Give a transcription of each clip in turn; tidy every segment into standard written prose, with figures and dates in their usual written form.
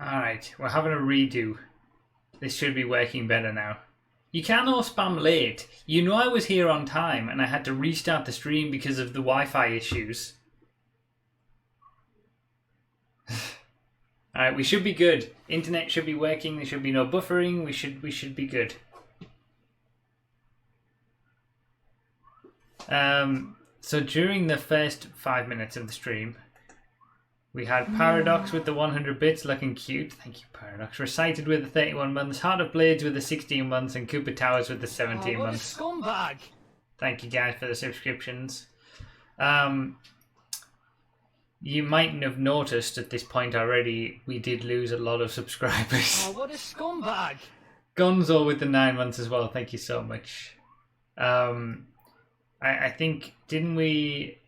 Alright, we're having a redo. This should be working better now. You can all spam late. You know I was here on time and I had to restart the stream because of the Wi-Fi issues. Alright, we should be good. Internet should be working, there should be no buffering, we should be good. So during the first 5 minutes of the stream, we had Paradox with the 100 bits looking cute. Thank you, Paradox. Recited with the 31 months. Heart of Blades with the 16 months. And Cooper Towers with the 17 months. Scumbag. Thank you guys for the subscriptions. You mightn't have noticed at this point already, we did lose a lot of subscribers. Oh, what a scumbag. Gonzo with the 9 months as well. Thank you so much. I think, didn't we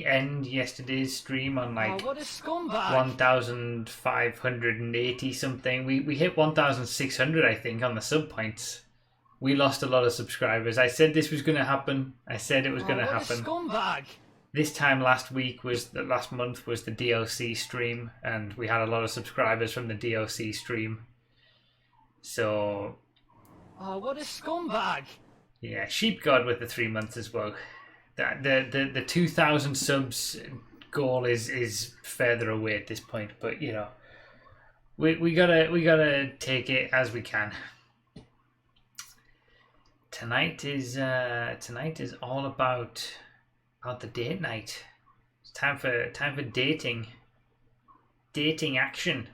end yesterday's stream on like 1,580 something? We hit 1,600 I think on the sub points. We lost a lot of subscribers. I said this was going to happen. I said it was going to happen. Scumbag. This time last month was the DLC stream, and we had a lot of subscribers from the DLC stream. So, oh, what a scumbag! Yeah, Sheep God with the 3 months as well. The 2,000 subs goal is further away at this point, but you know, we gotta take it as we can. Tonight is all about the date night. It's time for dating action.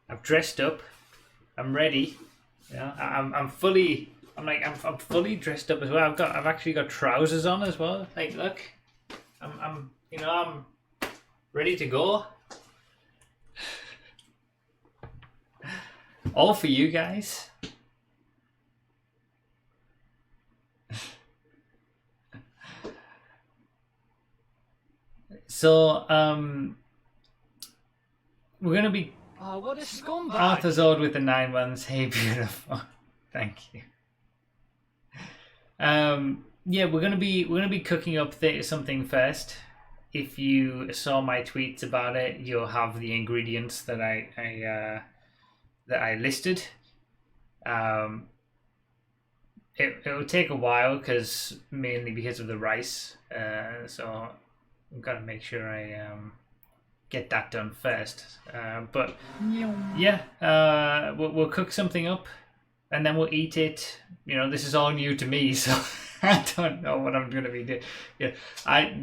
I've dressed up. I'm ready. Yeah, I'm fully dressed up as well. I've actually got trousers on as well. Like, look, I'm ready to go. All for you guys. So we're gonna be. Oh, what a scumbag! Arthur's Odd with the 9 months. Hey, beautiful. Thank you. Yeah, we're gonna be cooking up something first. If you saw my tweets about it, you'll have the ingredients that I listed. It'll take a while mainly because of the rice. So I've got to make sure I get that done first. But yeah, we'll cook something up. And then we'll eat it. You know, this is all new to me, so I don't know what I'm going to be doing. Yeah, I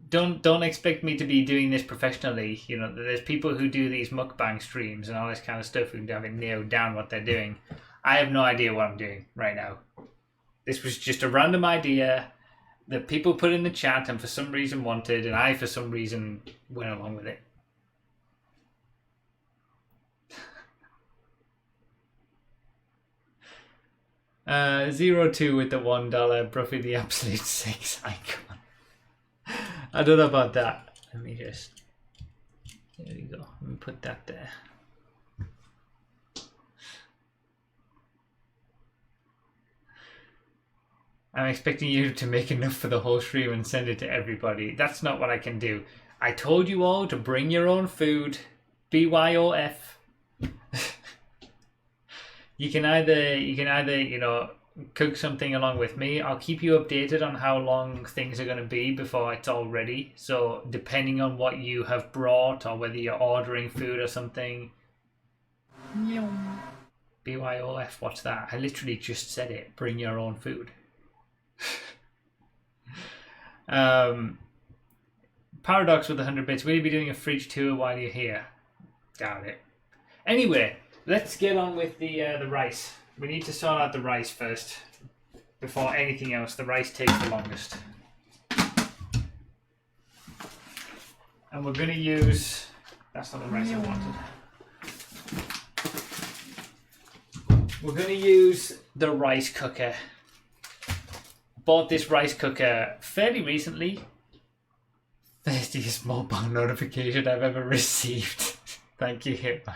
don't expect me to be doing this professionally. You know, there's people who do these mukbang streams and all this kind of stuff who have it nailed down what they're doing. I have no idea what I'm doing right now. This was just a random idea that people put in the chat and for some reason wanted, and I for some reason went along with it. 02 with the $1, Broughy the absolute sex icon. I don't know about that. Let me just. There we go. Let me put that there. I'm expecting you to make enough for the whole stream and send it to everybody. That's not what I can do. I told you all to bring your own food. BYOF. You can either, you know, cook something along with me. I'll keep you updated on how long things are going to be before it's all ready. So depending on what you have brought or whether you're ordering food or something. BYOF, what's that? I literally just said it. Bring your own food. Paradox with 100 bits. Will you be doing a fridge tour while you're here? Doubt it. Anyway, let's get on with the rice. We need to sort out the rice first before anything else. The rice takes the longest. And we're going to use... That's not the rice I wanted. We're going to use the rice cooker. Bought this rice cooker fairly recently. Firstiest mobile notification I've ever received. Thank you, Hitman.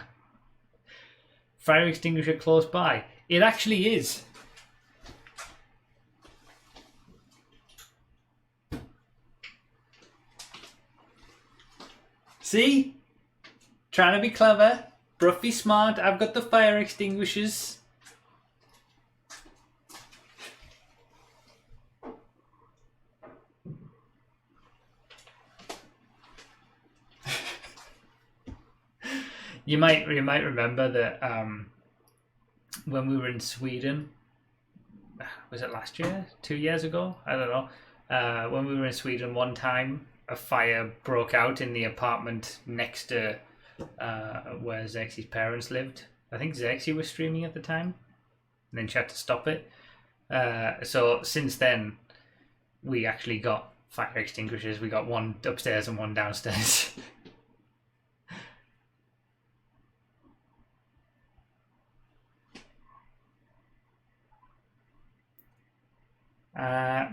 Fire extinguisher close by. It actually is. See? Trying to be clever. Broughy smart. I've got the fire extinguishers. You might remember that when we were in Sweden, was it last year? 2 years ago? I don't know. When we were in Sweden one time, a fire broke out in the apartment next to where Zexy's parents lived. I think Zexy was streaming at the time, and then she had to stop it. So since then, we actually got fire extinguishers. We got one upstairs and one downstairs.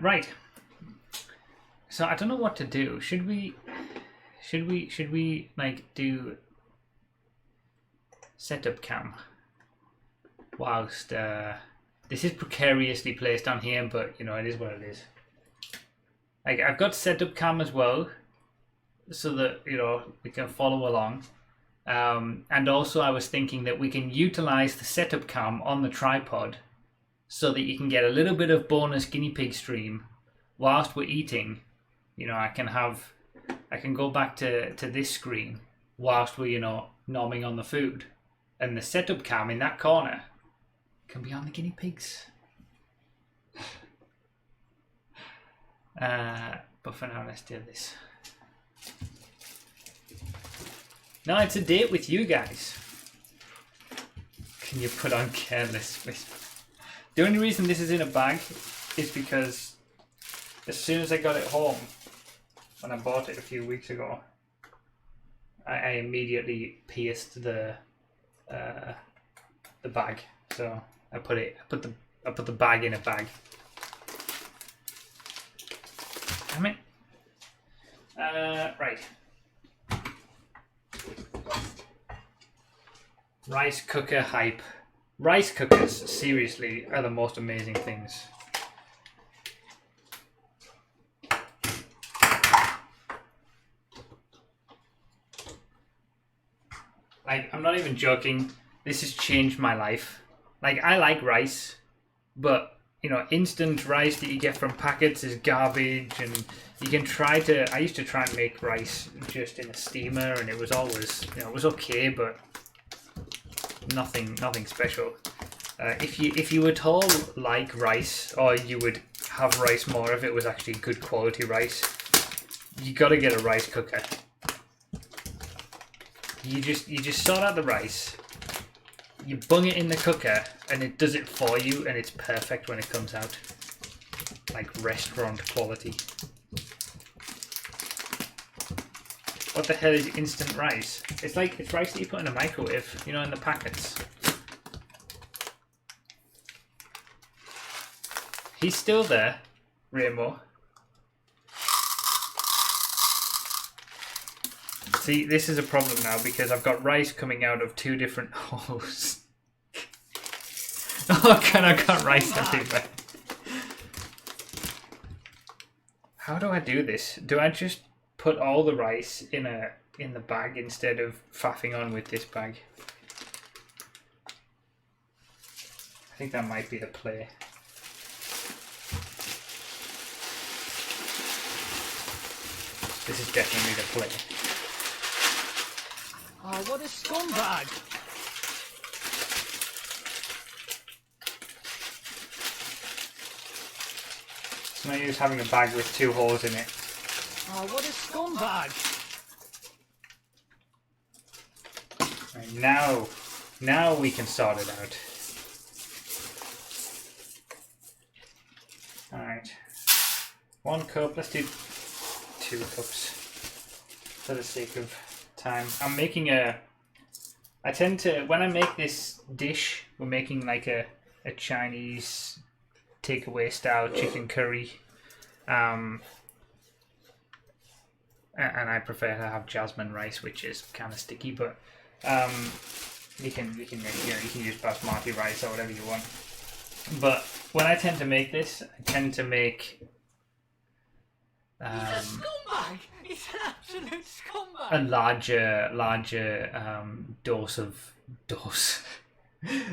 Right. So I don't know what to do. Should we like do setup cam whilst this is precariously placed on here, but you know, it is what it is. Like, I've got setup cam as well, so that, you know, we can follow along. And also I was thinking that we can utilize the setup cam on the tripod so that you can get a little bit of bonus guinea pig stream whilst we're eating. You know, I can go back to this screen whilst we're, you know, nomming on the food. And the setup cam in that corner can be on the guinea pigs. But for now, let's do this. No, it's a date with you guys. Can you put on careless whisper? The only reason this is in a bag is because as soon as I got it home, when I bought it a few weeks ago, I immediately pierced the bag. So I put the bag in a bag. Damn it. Right. Rice cooker hype. Rice cookers, seriously, are the most amazing things. Like, I'm not even joking. This has changed my life. Like, I like rice, but, you know, instant rice that you get from packets is garbage, and you can try to... I used to try and make rice just in a steamer, and it was always, you know, it was okay, but nothing special. If you at all like rice, or you would have rice more if it was actually good quality rice, you gotta get a rice cooker. You just sort out the rice, you bung it in the cooker, and it does it for you, and it's perfect when it comes out. Like restaurant quality. What the hell is instant rice? It's like, it's rice that you put in a microwave, you know, in the packets. He's still there, Rainbow. See, this is a problem now because I've got rice coming out of two different holes. Oh, God, I've got rice everywhere. How do I do this? Do I just put all the rice in the bag instead of faffing on with this bag? I think that might be the play. This is definitely the play. Oh, what a scumbag! It's no use having a bag with two holes in it. Oh, what a scumbag! Right, now we can sort it out. Alright. 1 cup, let's do 2 cups for the sake of time. I'm making I tend to, when I make this dish, we're making like a Chinese takeaway style chicken curry. And I prefer to have jasmine rice, which is kind of sticky, but you can use basmati rice or whatever you want. But when I tend to make this, I tend to make Scumbag! He's an absolute scumbag! a larger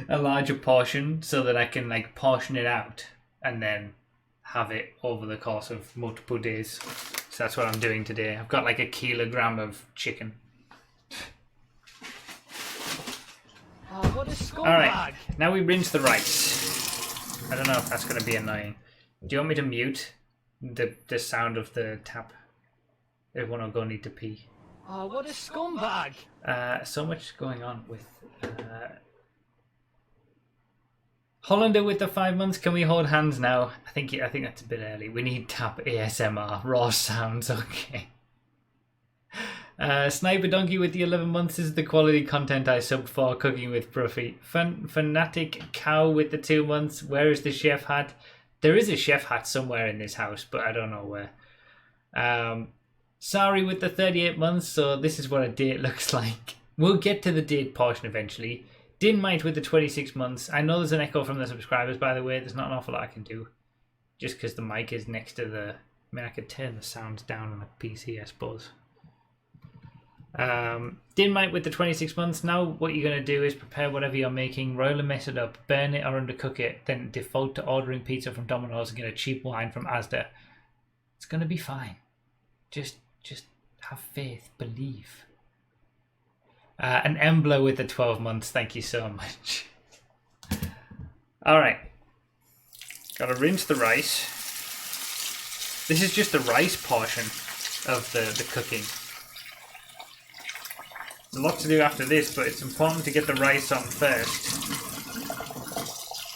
a larger portion, so that I can like portion it out and then have it over the course of multiple days. So that's what I'm doing today. I've got like a kilogram of chicken. Oh, what a scumbag! Alright, now we rinse the rice. I don't know if that's going to be annoying. Do you want me to mute the sound of the tap? Everyone will go need to pee. Oh, what a scumbag! So much going on with Hollander with the 5 months. Can we hold hands now? I think that's a bit early. We need tap ASMR raw sounds. Okay. Sniper Donkey with the 11 months. This is the quality content I sub for. Cooking with Broughy. Fanatic Cow with the 2 months. Where is the chef hat? There is a chef hat somewhere in this house, but I don't know where. Sorry with the 38 months. So this is what a date looks like. We'll get to the date portion eventually. Dinmite with the 26 months. I know there's an echo from the subscribers, by the way. There's not an awful lot I can do. Just because the mic is next to the... I mean, I could turn the sounds down on a PC, I suppose. Dinmite with the 26 months. Now what you're going to do is prepare whatever you're making, roll and mess it up, burn it or undercook it, then default to ordering pizza from Domino's and get a cheap wine from Asda. It's going to be fine. Just have faith, believe. An Embla with the 12 months. Thank you so much. Alright. Gotta rinse the rice. This is just the rice portion of the cooking. There's a lot to do after this, but it's important to get the rice on first,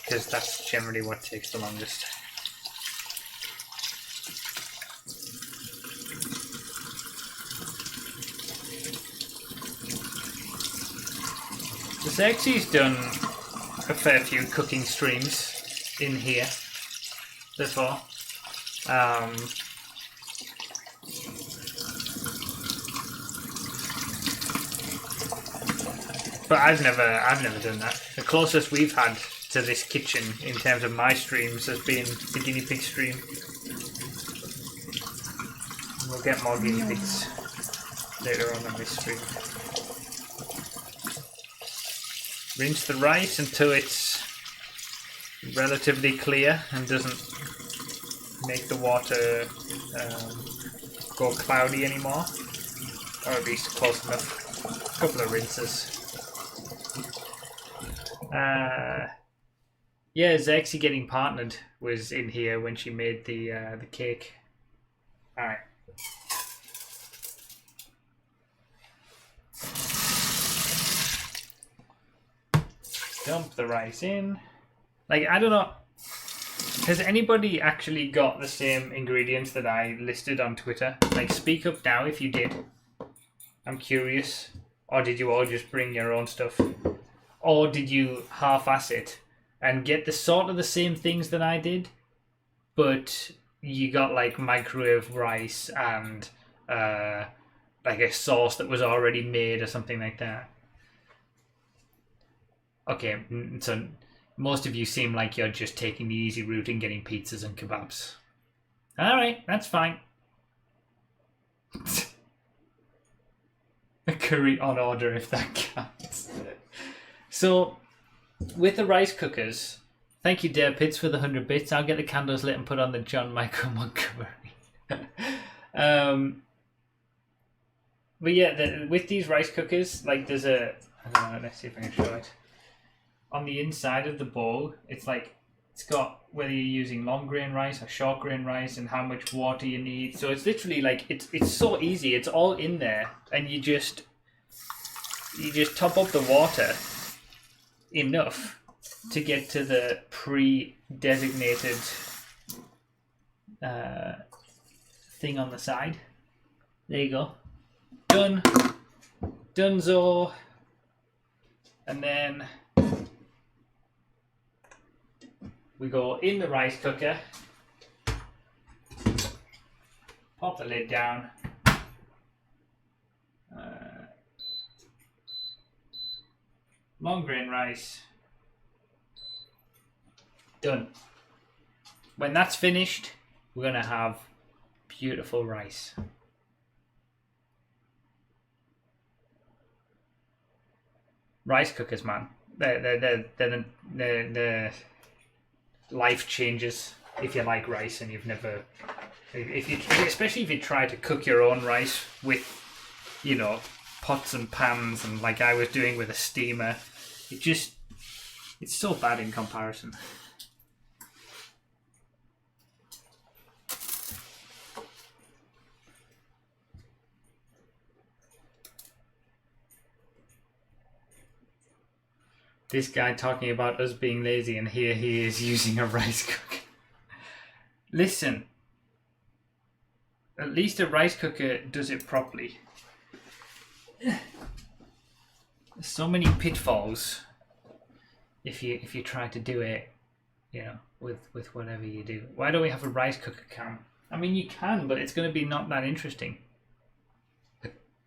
because that's generally what takes the longest. Xerxes done a fair few cooking streams in here before. But I've never done that. The closest we've had to this kitchen in terms of my streams has been the guinea pig stream. We'll get more guinea pigs later on in this stream. Rinse the rice until it's relatively clear and doesn't make the water go cloudy anymore, or at least close enough. A couple of rinses. Yeah, Xerxes getting partnered was in here when she made the cake. All right. Dump the rice in. Like, I don't know. Has anybody actually got the same ingredients that I listed on Twitter? Like, speak up now if you did. I'm curious. Or did you all just bring your own stuff? Or did you half-ass it and get the sort of the same things that I did, but you got like microwave rice and like a sauce that was already made or something like that? Okay, so most of you seem like you're just taking the easy route and getting pizzas and kebabs. Alright, that's fine. A curry on order if that counts. So, with the rice cookers, thank you Dare Pitts for the 100 bits. I'll get the candles lit and put on the John Michael Montgomery. But yeah, with these rice cookers, like there's a... I don't know, let's see if I can show it. On the inside of the bowl, it's like, it's got whether you're using long grain rice or short grain rice and how much water you need. So it's literally like, it's so easy. It's all in there. And you just top up the water enough to get to the pre-designated thing on the side. There you go. Done. Donezo. And then we go in the rice cooker, pop the lid down, long grain rice, done. When that's finished, we're going to have beautiful rice. Rice cookers, man. They're life changes if you like rice and you've never, especially if you try to cook your own rice with, you know, pots and pans and like I was doing with a steamer. It's so bad in comparison. This guy talking about us being lazy, and here he is using a rice cooker. Listen, at least a rice cooker does it properly. There's so many pitfalls if you try to do it, you know, with whatever you do. Why don't we have a rice cooker cam? I mean, you can, but it's going to be not that interesting.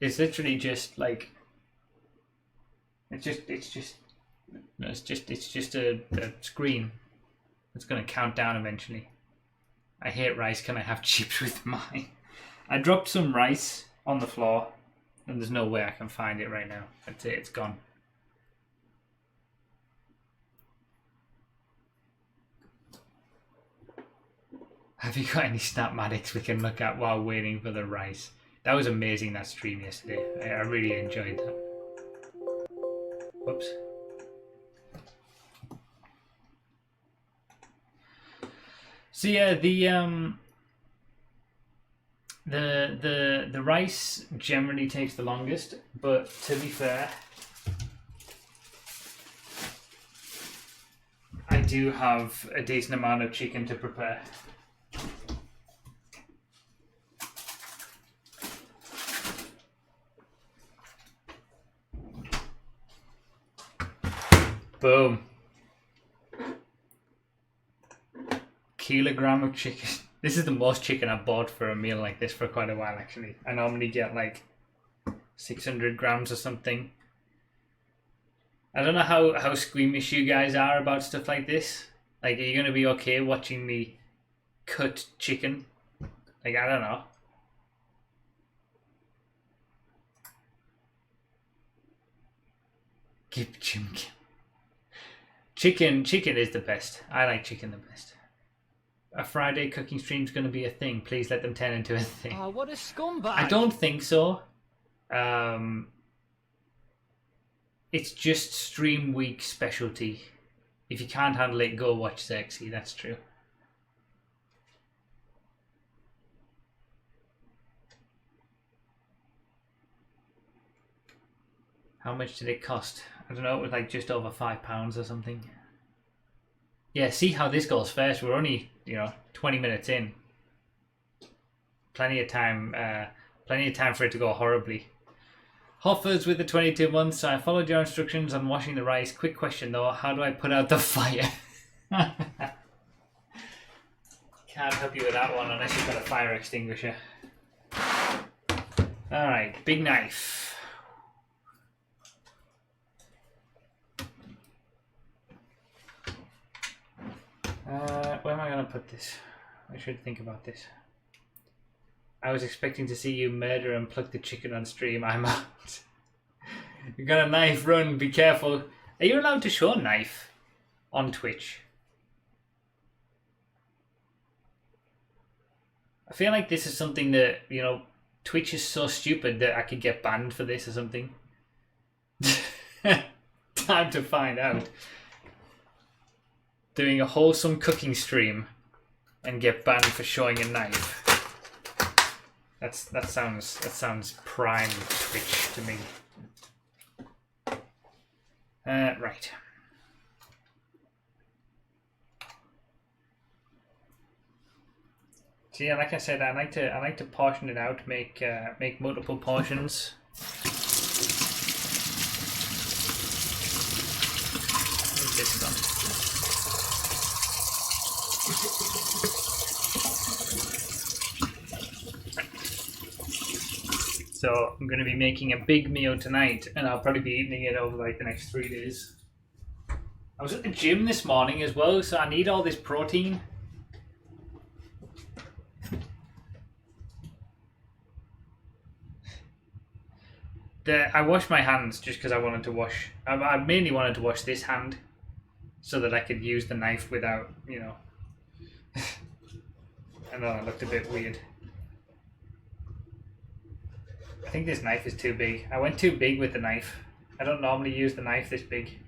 It's literally just like it's just a screen. It's going to count down eventually. I hate rice. Can I have chips with mine? I dropped some rice on the floor, and there's no way I can find it right now. That's it. It's gone. Have you got any Snapmatics we can look at while waiting for the rice? That was amazing, that stream yesterday. I really enjoyed that. Whoops. So yeah, the rice generally takes the longest, but to be fair, I do have a decent amount of chicken to prepare. Boom. Kilogram of chicken. This is the most chicken I've bought for a meal like this for quite a while, actually. I normally get like 600 grams or something. I don't know how squeamish you guys are about stuff like this. Like, are you going to be okay watching me cut chicken? Like, I don't know. Keep chimkin. Chicken is the best. I like chicken the best. A Friday cooking stream's going to be a thing. Please let them turn into a thing. Oh, what a scumbag! I don't think so. It's just stream week specialty. If you can't handle it, go watch Sexy. That's true. How much did it cost? I don't know, it was like just over £5 or something. Yeah, see how this goes first. We're only, 20 minutes in. Plenty of time for it to go horribly. Hoffers with the 22 months. I followed your instructions on washing the rice. Quick question though, how do I put out the fire? Can't help you with that one unless you've got a fire extinguisher. Alright, big knife. Where am I going to put this? I should think about this. I was expecting to see you murder and pluck the chicken on stream. I'm out. You got a knife, run, be careful. Are you allowed to show a knife on Twitch? I feel like this is something that, Twitch is so stupid that I could get banned for this or something. Time to find out. Doing a wholesome cooking stream and get banned for showing a knife. That sounds prime Twitch to me. Right. So yeah, like I said, I like to portion it out, make multiple portions. Where's this gone? So I'm going to be making a big meal tonight, and I'll probably be eating it over like the next 3 days. I was at the gym this morning as well, so I need all this protein. I washed my hands just because I wanted to wash. I mainly wanted to wash this hand so that I could use the knife without, you know. I know that looked a bit weird. I think this knife is too big. I went too big with the knife. I don't normally use the knife this big.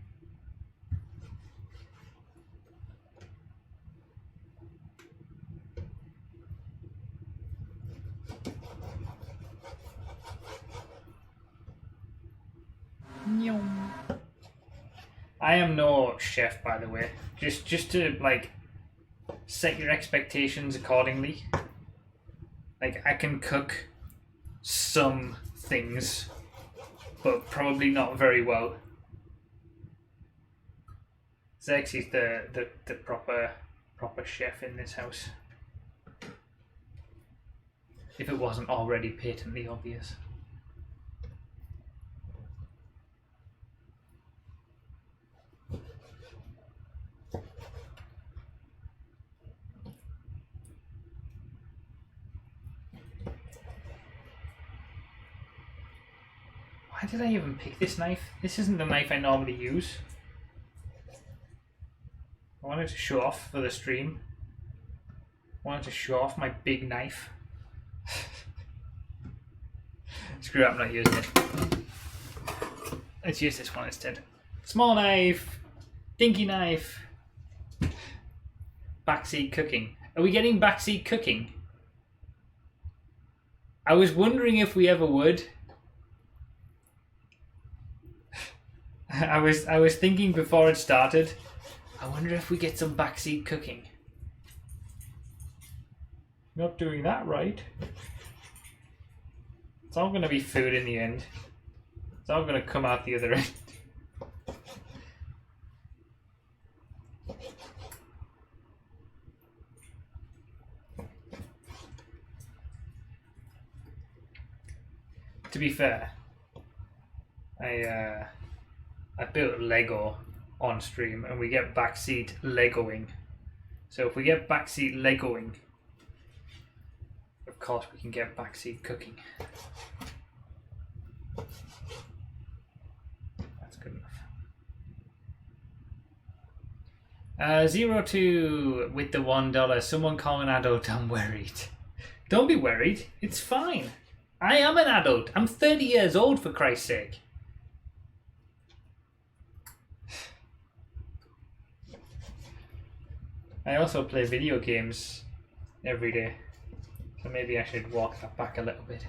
I am no chef, by the way. Just to like set your expectations accordingly. Like, I can cook some things, but probably not very well. Xerxes the proper chef in this house. If it wasn't already patently obvious. Why did I even pick this knife? This isn't the knife I normally use. I wanted to show off for the stream. I wanted to show off my big knife. Screw it, I'm not using it. Let's use this one instead. Small knife. Dinky knife. Backseat cooking. Are we getting backseat cooking? I was wondering if we ever would. I was thinking before it started, I wonder if we get some backseat cooking. Not doing that right. It's all going to be food in the end. It's all going to come out the other end. To be fair, I built Lego on stream and we get backseat Legoing. So if we get backseat Legoing, of course we can get backseat cooking. That's good enough. 02 with the $1. Someone call an adult, I'm worried. Don't be worried, it's fine. I am an adult. I'm 30 years old, for Christ's sake. I also play video games every day, so maybe I should walk that back a little bit.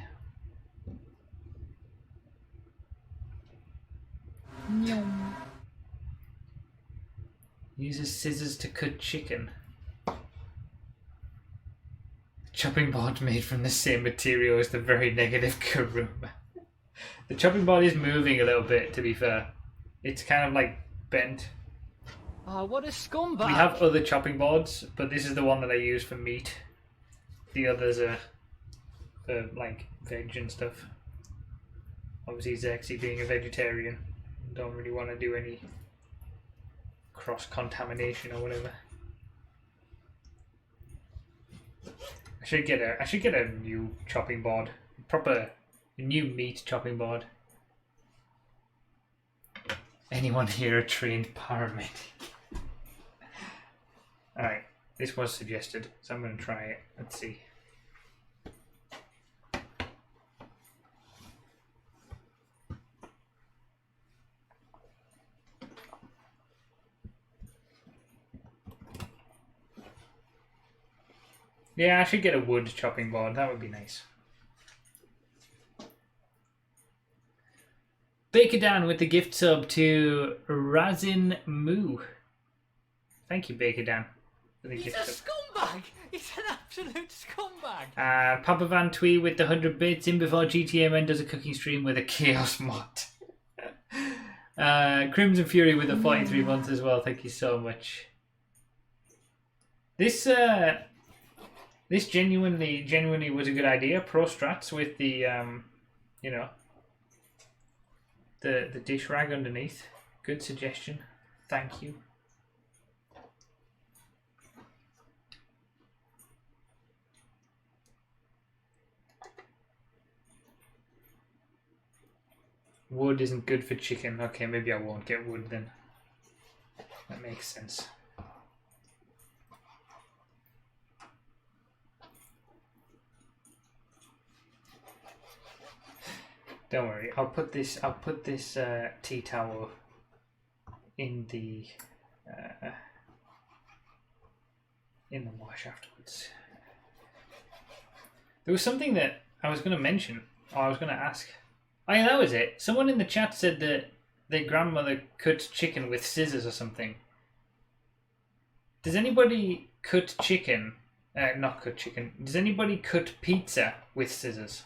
Uses scissors to cut chicken. Chopping board made from the same material as the very negative Karuma. The chopping board is moving a little bit, to be fair. It's kind of like bent. Oh, what a scumbag! We have other chopping boards, but this is the one that I use for meat. The others are for like veg and stuff. Obviously Xerxes being a vegetarian, don't really want to do any cross-contamination or whatever. I should get a new chopping board. Proper new meat chopping board. Anyone here a trained paramedic? Alright, this was suggested, so I'm going to try it. Let's see. Yeah, I should get a wood chopping board. That would be nice. Baker Dan with the gift sub to Razin Moo. Thank you, Baker Dan. He's a scumbag! He's an absolute scumbag! Papa Van Twee with the 100 bits in before GTMN does a cooking stream with a Chaos mod. Crimson Fury with the 43 months as well. Thank you so much. This genuinely was a good idea. Pro strats with the you know, the dish rag underneath. Good suggestion. Thank you. Wood isn't good for chicken. Okay, maybe I won't get wood then. That makes sense. Don't worry. I'll put this tea towel in the wash afterwards. There was something that I was going to mention, or I was going to ask. Oh yeah, that was it. Someone in the chat said that their grandmother cut chicken with scissors or something. Does anybody cut chicken? Not cut chicken. Does anybody cut pizza with scissors?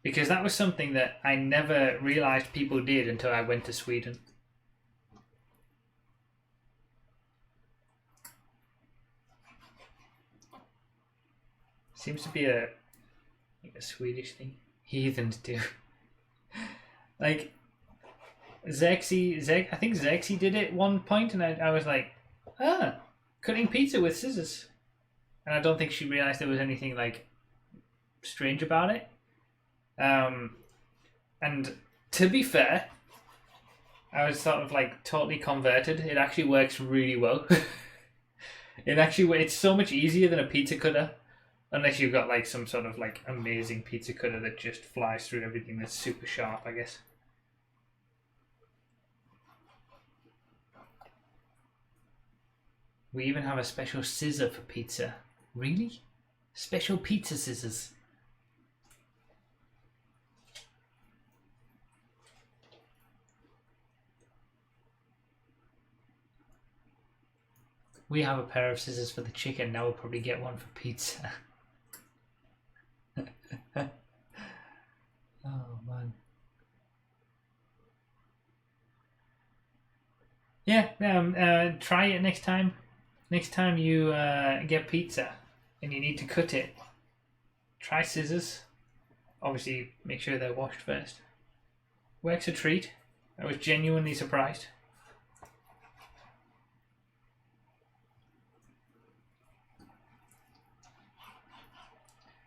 Because that was something that I never realised people did until I went to Sweden. Seems to be a Swedish thing. Heathens do. Like, I think Zexy did it one point, and I was like, cutting pizza with scissors. And I don't think she realised there was anything, like, strange about it. And to be fair, I was sort of, like, totally converted. It actually works really well. It's so much easier than a pizza cutter. Unless you've got, like, some sort of, like, amazing pizza cutter that just flies through everything that's super sharp, I guess. We even have a special scissor for pizza. Really? Special pizza scissors. We have a pair of scissors for the chicken. Now we'll probably get one for pizza. Oh man. Yeah, try it next time. Next time you get pizza and you need to cut it, try scissors. Obviously, make sure they're washed first. Works a treat. I was genuinely surprised.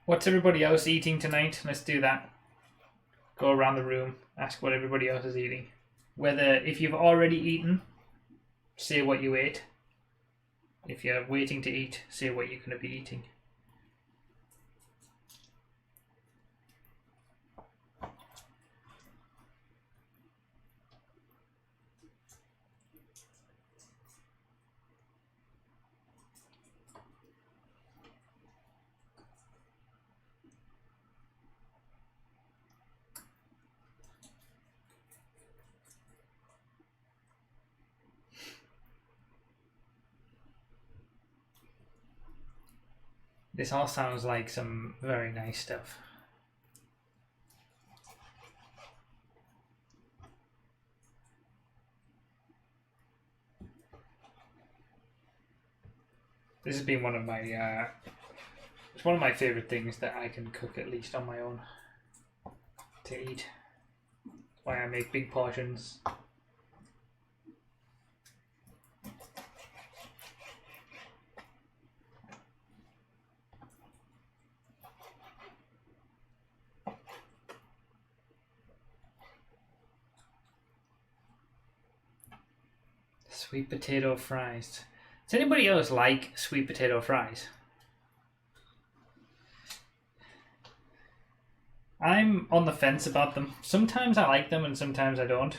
What's everybody else eating tonight? Let's do that. Go around the room, ask what everybody else is eating. Whether, if you've already eaten, say what you ate. If you're waiting to eat, say what you're going to be eating. This all sounds like some very nice stuff. This has been one of my it's one of my favorite things that I can cook, at least on my own, to eat. Why I make big portions. Sweet potato fries. Does anybody else like sweet potato fries? I'm on the fence about them. Sometimes I like them and sometimes I don't.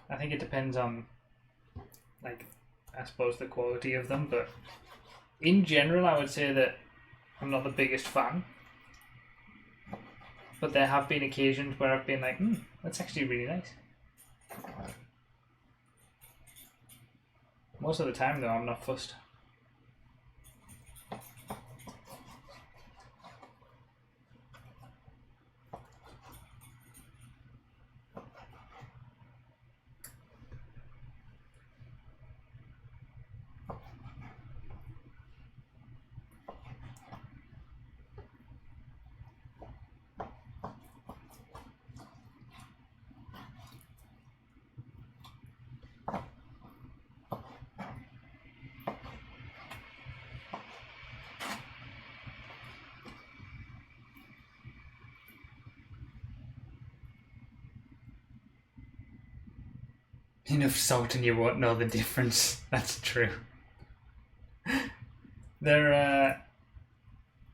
I think it depends on, like, I suppose the quality of them, but in general I would say that I'm not the biggest fan. But there have been occasions where I've been like, that's actually really nice. Most of the time though, I'm not fussed. enough salt and you won't know the difference. That's true. They're,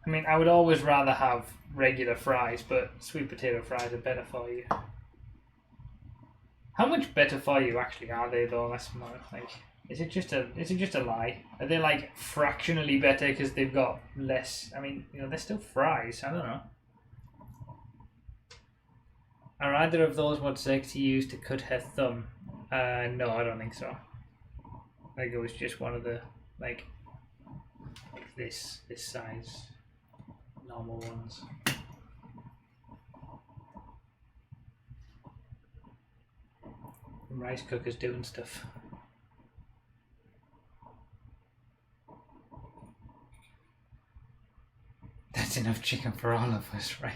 I mean, I would always rather have regular fries, but sweet potato fries are better for you. How much better for you actually are they though? That's more like, is it just a lie? Are they like fractionally better because they've got less? I mean, you know, they're still fries. I don't know. Are either of those what Sexy used to cut her thumb? No, I don't think so. I think it was just one of the like this size normal ones. Rice cookers doing stuff. That's enough chicken for all of us, right?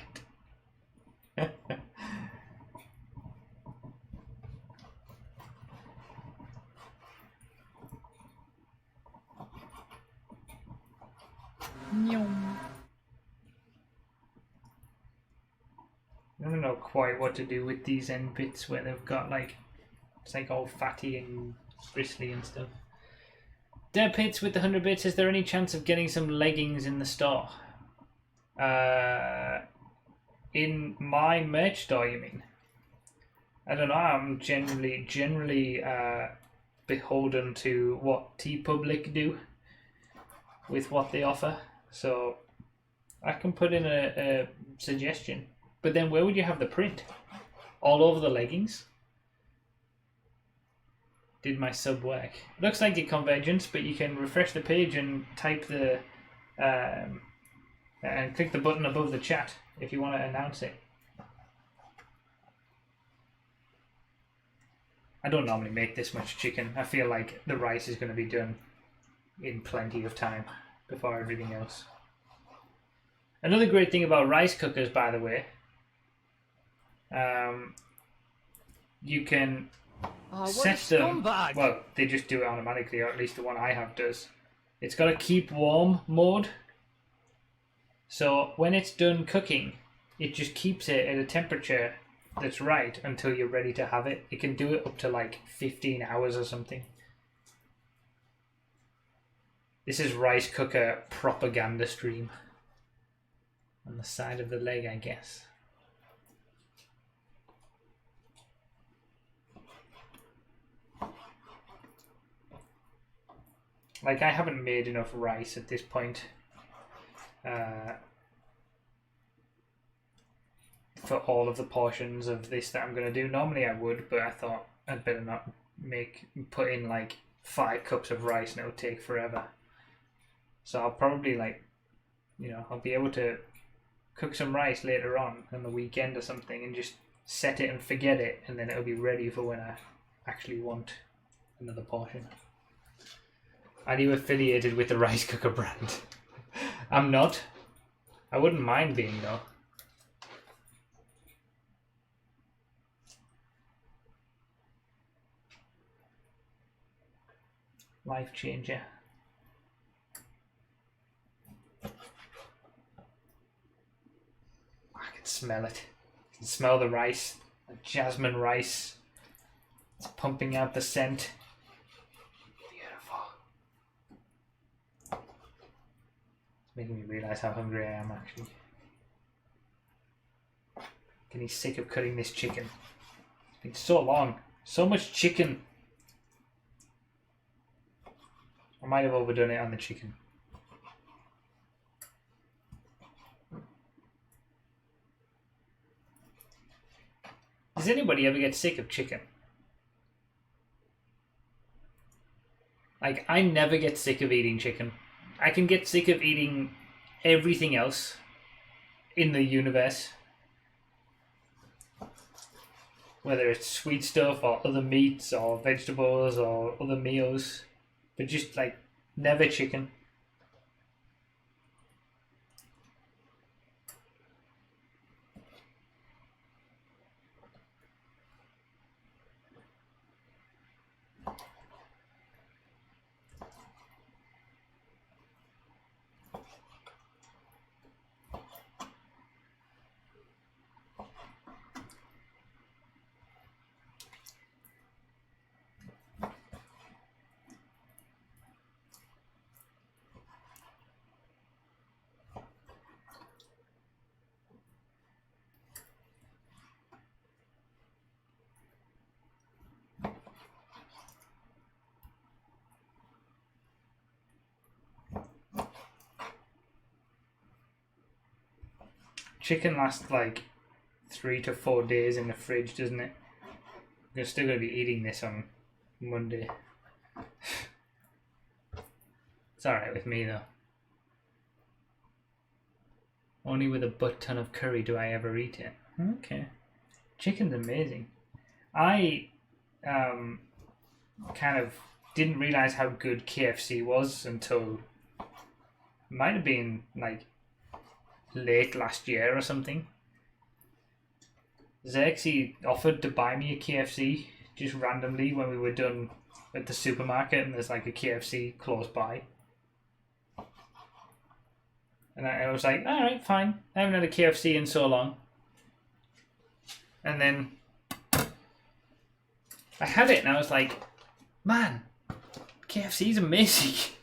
I don't know quite what to do with these end bits where they've got like, it's like all fatty and bristly and stuff. Dead Pits with the 100 bits, is there any chance of getting some leggings in the store? In my merch store, you mean? I don't know, I'm generally beholden to what TeePublic do with what they offer. So I can put in a suggestion. But then where would you have the print? All over the leggings? Did my sub work? Looks like the convergence, but you can refresh the page and type the and click the button above the chat if you want to announce it. I don't normally make this much chicken. I feel like the rice is going to be done in plenty of time before everything else. Another great thing about rice cookers, by the way, you can set them. Well, they just do it automatically, or at least the one I have does. It's got a keep warm mode. So when it's done cooking, it just keeps it at a temperature that's right until you're ready to have it. It can do it up to like 15 hours or something. This is rice cooker propaganda stream. On the side of the leg, I guess. Like, I haven't made enough rice at this point for all of the portions of this that I'm going to do. Normally I would, but I thought I'd better not put in like 5 cups of rice and it would take forever. So I'll probably like, you know, I'll be able to cook some rice later on the weekend or something and just set it and forget it, and then it'll be ready for when I actually want another portion. Are you affiliated with the rice cooker brand? I'm not. I wouldn't mind being though. Life changer. I can smell it. I can smell the rice. The jasmine rice. It's pumping out the scent. Beautiful. It's making me realise how hungry I am actually. Getting sick of cutting this chicken. It's been so long. So much chicken. I might have overdone it on the chicken. Does anybody ever get sick of chicken? Like, I never get sick of eating chicken. I can get sick of eating everything else in the universe. Whether it's sweet stuff or other meats or vegetables or other meals. But just like, never chicken. chicken lasts like 3 to 4 days in the fridge, doesn't it? We're still going to be eating this on Monday. It's alright with me though. Only with a butt ton of curry do I ever eat it. Okay. Chicken's amazing. I kind of didn't realise how good KFC was until might have been like late last year or something. Xerxes offered to buy me a KFC just randomly when we were done at the supermarket and there's like a KFC close by. And I was like, alright, fine. I haven't had a KFC in so long. And then I had it and I was like, man, KFC's amazing.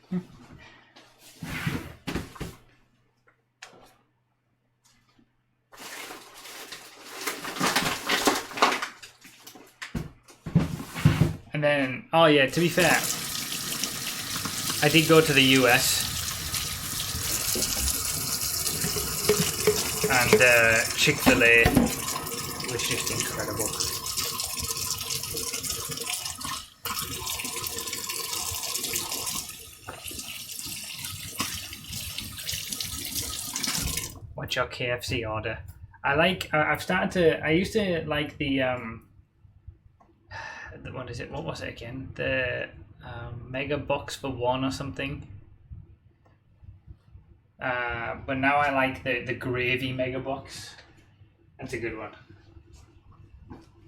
And then, oh yeah, to be fair, I did go to the US and Chick-fil-A was just incredible. What's your KFC order? I used to like the what is it? What was it again? The mega box for one or something. But now I like the gravy mega box. That's a good one.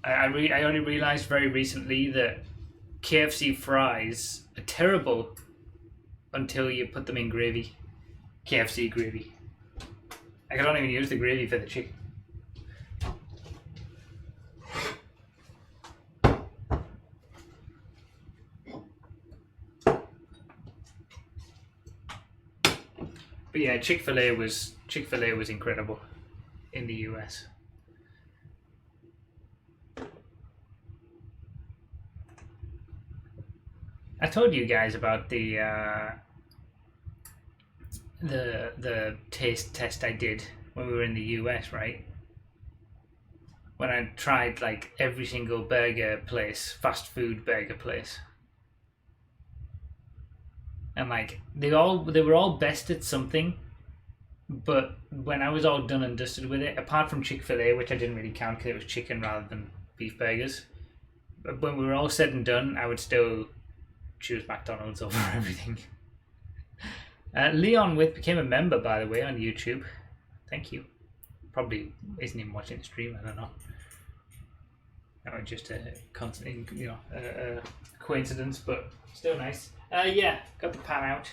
I only realized very recently that KFC fries are terrible until you put them in gravy. KFC gravy. I don't even use the gravy for the chicken. But yeah, Chick-fil-A was incredible in the US. I told you guys about the taste test I did when we were in the US, right? When I tried like every single burger place, fast food burger place. And like they were all best at something, but when I was all done and dusted with it, apart from Chick-fil-A, which I didn't really count because it was chicken rather than beef burgers, but when we were all said and done, I would still choose McDonald's over everything. Leon With became a member, by the way, on YouTube. Thank you. Probably isn't even watching the stream. I don't know. That was just a constant, coincidence, but still nice. Yeah, got the pan out.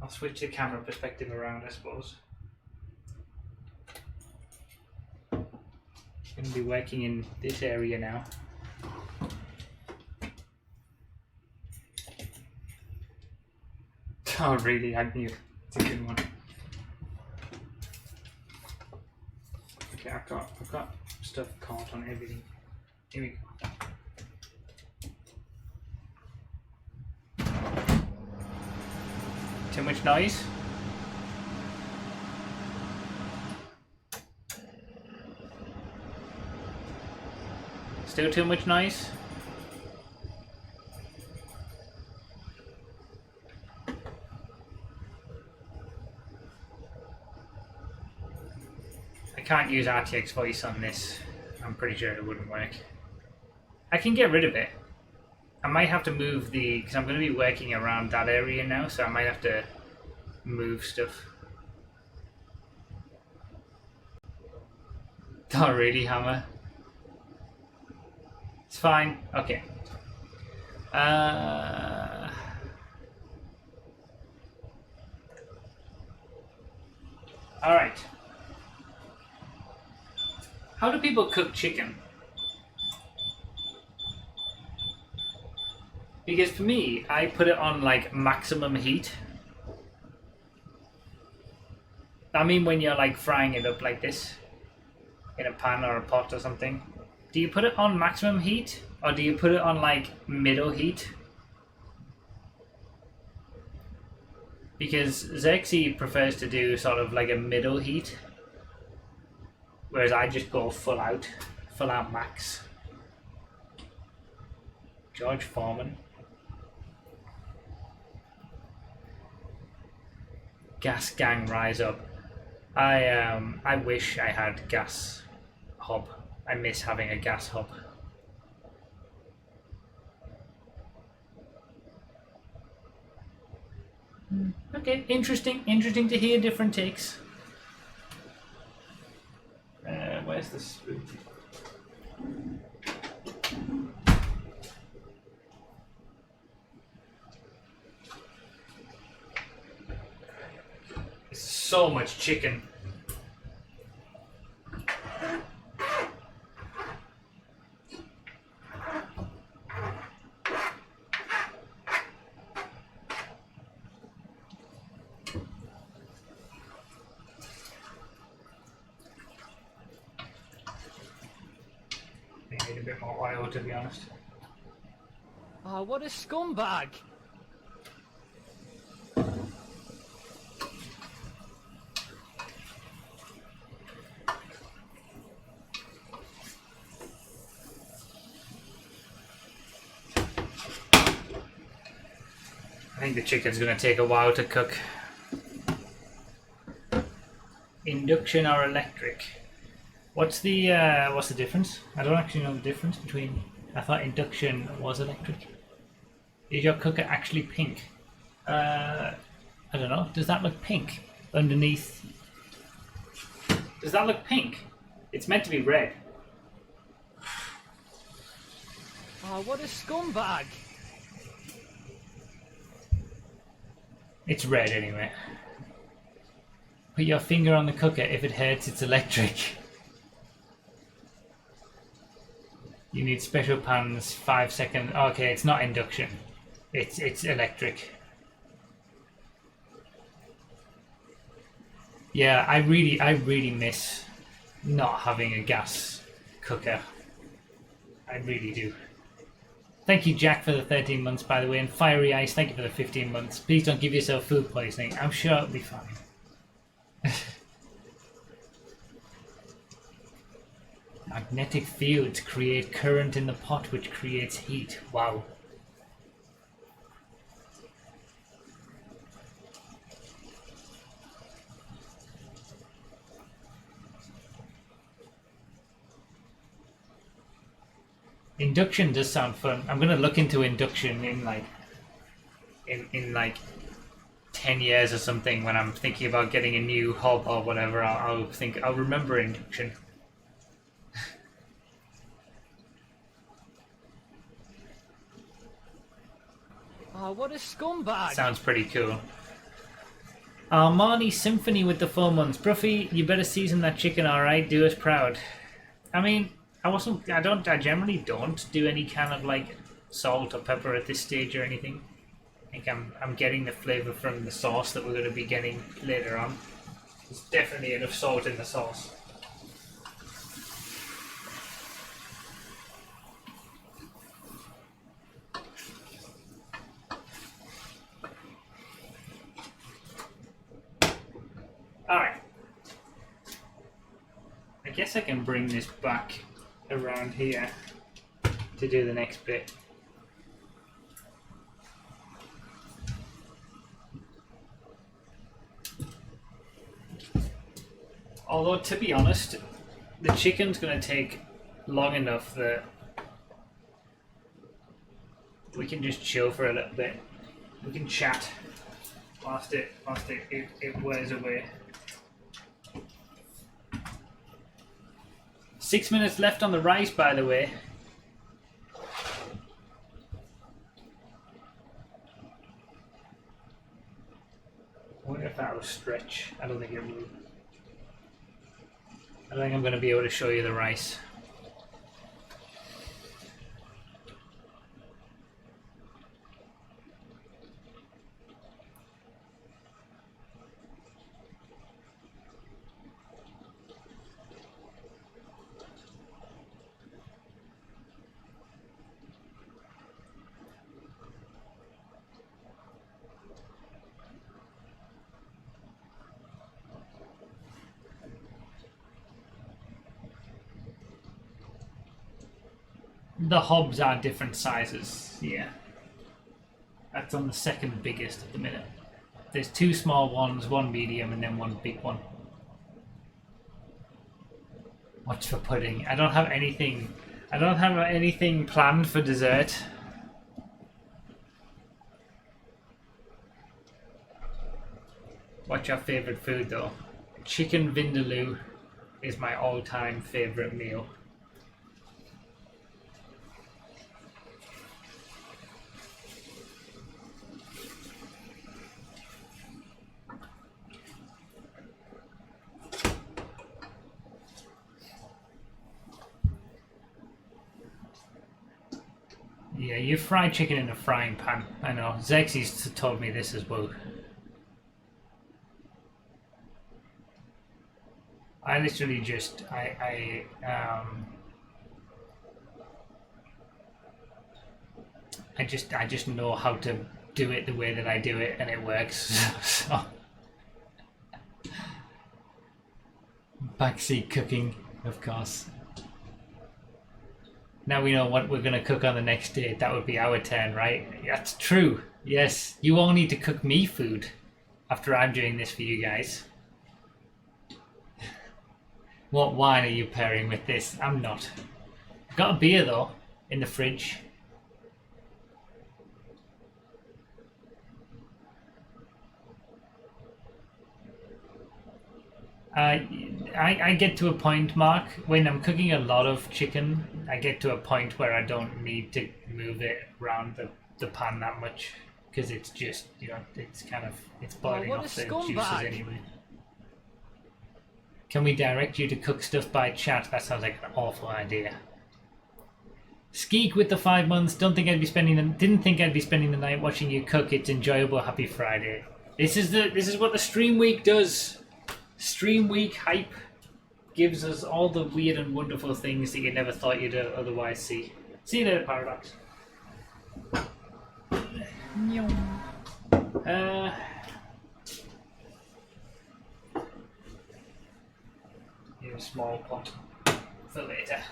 I'll switch the camera perspective around, I suppose. Going to be working in this area now. Oh, really? I knew. It's a good one. Okay, I've got stuff caught on everything. Here we go. Too much noise? Still too much noise? I can't use RTX voice on this. I'm pretty sure it wouldn't work. I can get rid of it. I might have to move because I'm going to be working around that area now, so I might have to move stuff. Not really, Hammer. It's fine. Okay. Alright. How do people cook chicken? Because for me, I put it on like maximum heat. I mean when you're like frying it up like this in a pan or a pot or something. Do you put it on maximum heat or do you put it on like middle heat? Because Xerxes prefers to do sort of like a middle heat, whereas I just go full out max. George Foreman. Gas gang rise up. I wish I had gas hob. I miss having a gas hob. Okay, interesting to hear different takes. Where's the spoon? So much chicken. Need a bit more oil, to be honest. Oh, what a scumbag! I think the chicken's going to take a while to cook. Induction or electric? What's the difference? I don't actually know the difference between. I thought induction was electric. Is your cooker actually pink? I don't know. Does that look pink underneath? Does that look pink? It's meant to be red. Oh, what a scumbag! It's red anyway. Put your finger on the cooker. If it hurts, it's electric. You need special pans, 5 seconds. Okay, it's not induction. It's electric. Yeah, I really miss not having a gas cooker. I really do. Thank you, Jack, for the 13 months, by the way, and Fiery Ice, thank you for the 15 months. Please don't give yourself food poisoning. I'm sure it'll be fine. Magnetic fields create current in the pot, which creates heat. Wow. Induction does sound fun. I'm gonna look into induction in like 10 years or something when I'm thinking about getting a new hob or whatever. I'll remember induction. Oh, what a scumbag! Sounds pretty cool. Armani Symphony with the 4 months. Broughy, you better season that chicken, alright? Do us proud. I mean, I generally don't do any kind of like salt or pepper at this stage or anything. I think I'm getting the flavour from the sauce that we're going to be getting later on. There's definitely enough salt in the sauce. Alright. I guess I can bring this back around here to do the next bit. Although, to be honest, the chicken's going to take long enough that we can just chill for a little bit. We can chat whilst it wears away. 6 minutes left on the rice, by the way. I wonder if that will stretch. I don't think it will. I think I'm going to be able to show you the rice. The hobs are different sizes. Yeah, that's on the second biggest at the minute. There's 2 small ones, 1 medium, and then 1 big one. What's for pudding? I don't have anything. I don't have anything planned for dessert. What's your favourite food though? Chicken vindaloo is my all-time favourite meal. Yeah, you fry chicken in a frying pan. I know. Zexy's told me this as well. I literally just I just know how to do it the way that I do it, and it works. So. Backseat cooking, of course. Now we know what we're gonna cook on the next day. That would be our turn, right? That's true. Yes, you all need to cook me food after I'm doing this for you guys. What wine are you pairing with this? I'm not. I've got a beer though in the fridge. I get to a point, Mark, when I'm cooking a lot of chicken, I get to a point where I don't need to move it around the pan that much, because it's just, you know, it's kind of, it's boiling off the juices anyway. Can we direct you to cook stuff by chat? That sounds like an awful idea. Skeek with the 5 months. Didn't think I'd be spending the night watching you cook. It's enjoyable. Happy Friday. This is what the stream week does. Stream week hype gives us all the weird and wonderful things that you never thought you'd otherwise see. See you later, Paradox. Here's a small pot for later.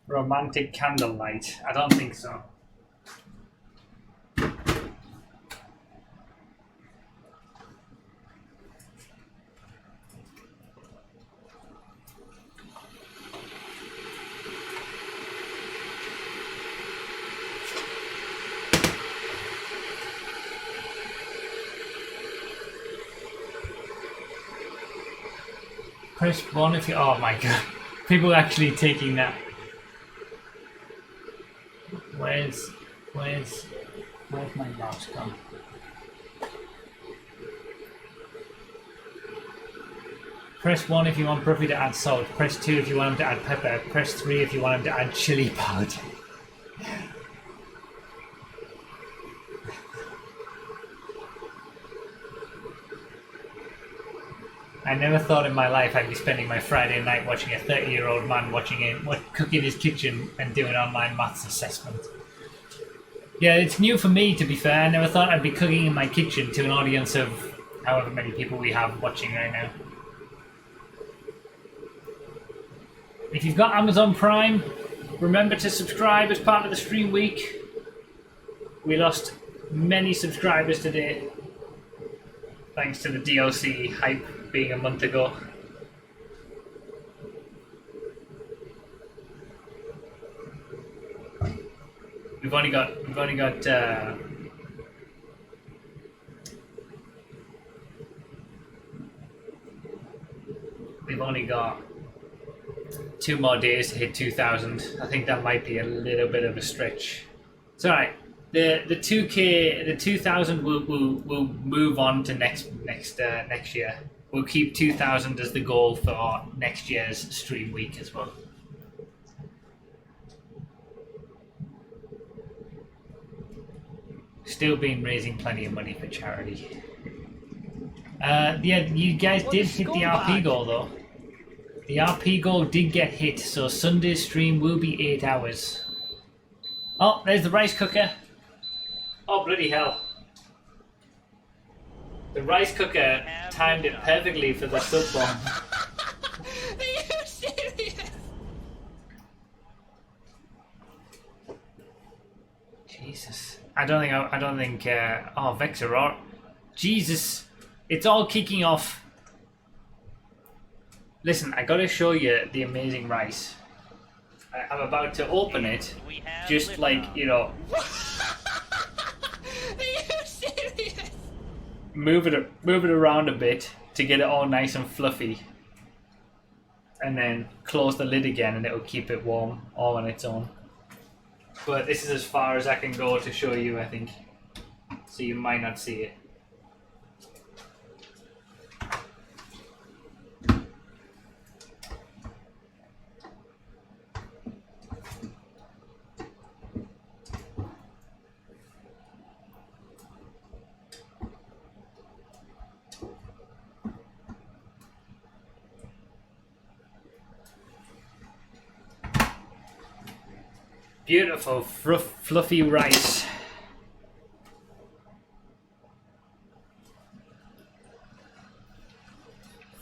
Romantic candlelight? I don't think so. Press 1 if you... Oh my god. People are actually taking that. Where's my mouse gone? Press 1 if you want Broughy to add salt. Press 2 if you want him to add pepper. Press 3 if you want him to add chili powder. I never thought in my life I'd be spending my Friday night watching a 30-year-old man cook in his kitchen and do an online maths assessment. Yeah, it's new for me, to be fair. I never thought I'd be cooking in my kitchen to an audience of however many people we have watching right now. If you've got Amazon Prime, remember to subscribe as part of the stream week. We lost many subscribers today, thanks to the DLC hype being a month ago. We've only got 2 more days to hit 2,000. I think that might be a little bit of a stretch. It's all right. The 2K, the 2,000 will move on to next year. We'll keep 2,000 as the goal for next year's stream week as well. Still been raising plenty of money for charity. Yeah, you guys did hit the RP goal though. The RP goal did get hit, so Sunday's stream will be 8 hours. Oh, there's the rice cooker. Oh, bloody hell. The rice cooker timed it perfectly for the sub bomb. Are you serious? Jesus. I don't think, oh, Vexeror. Jesus. It's all kicking off. Listen, I gotta show you the amazing rice. I'm about to open it, just like, you know, Are you serious? move it around a bit to get it all nice and fluffy. And then close the lid again and it'll keep it warm all on its own. But this is as far as I can go to show you, I think. So you might not see it. Beautiful, fluffy rice.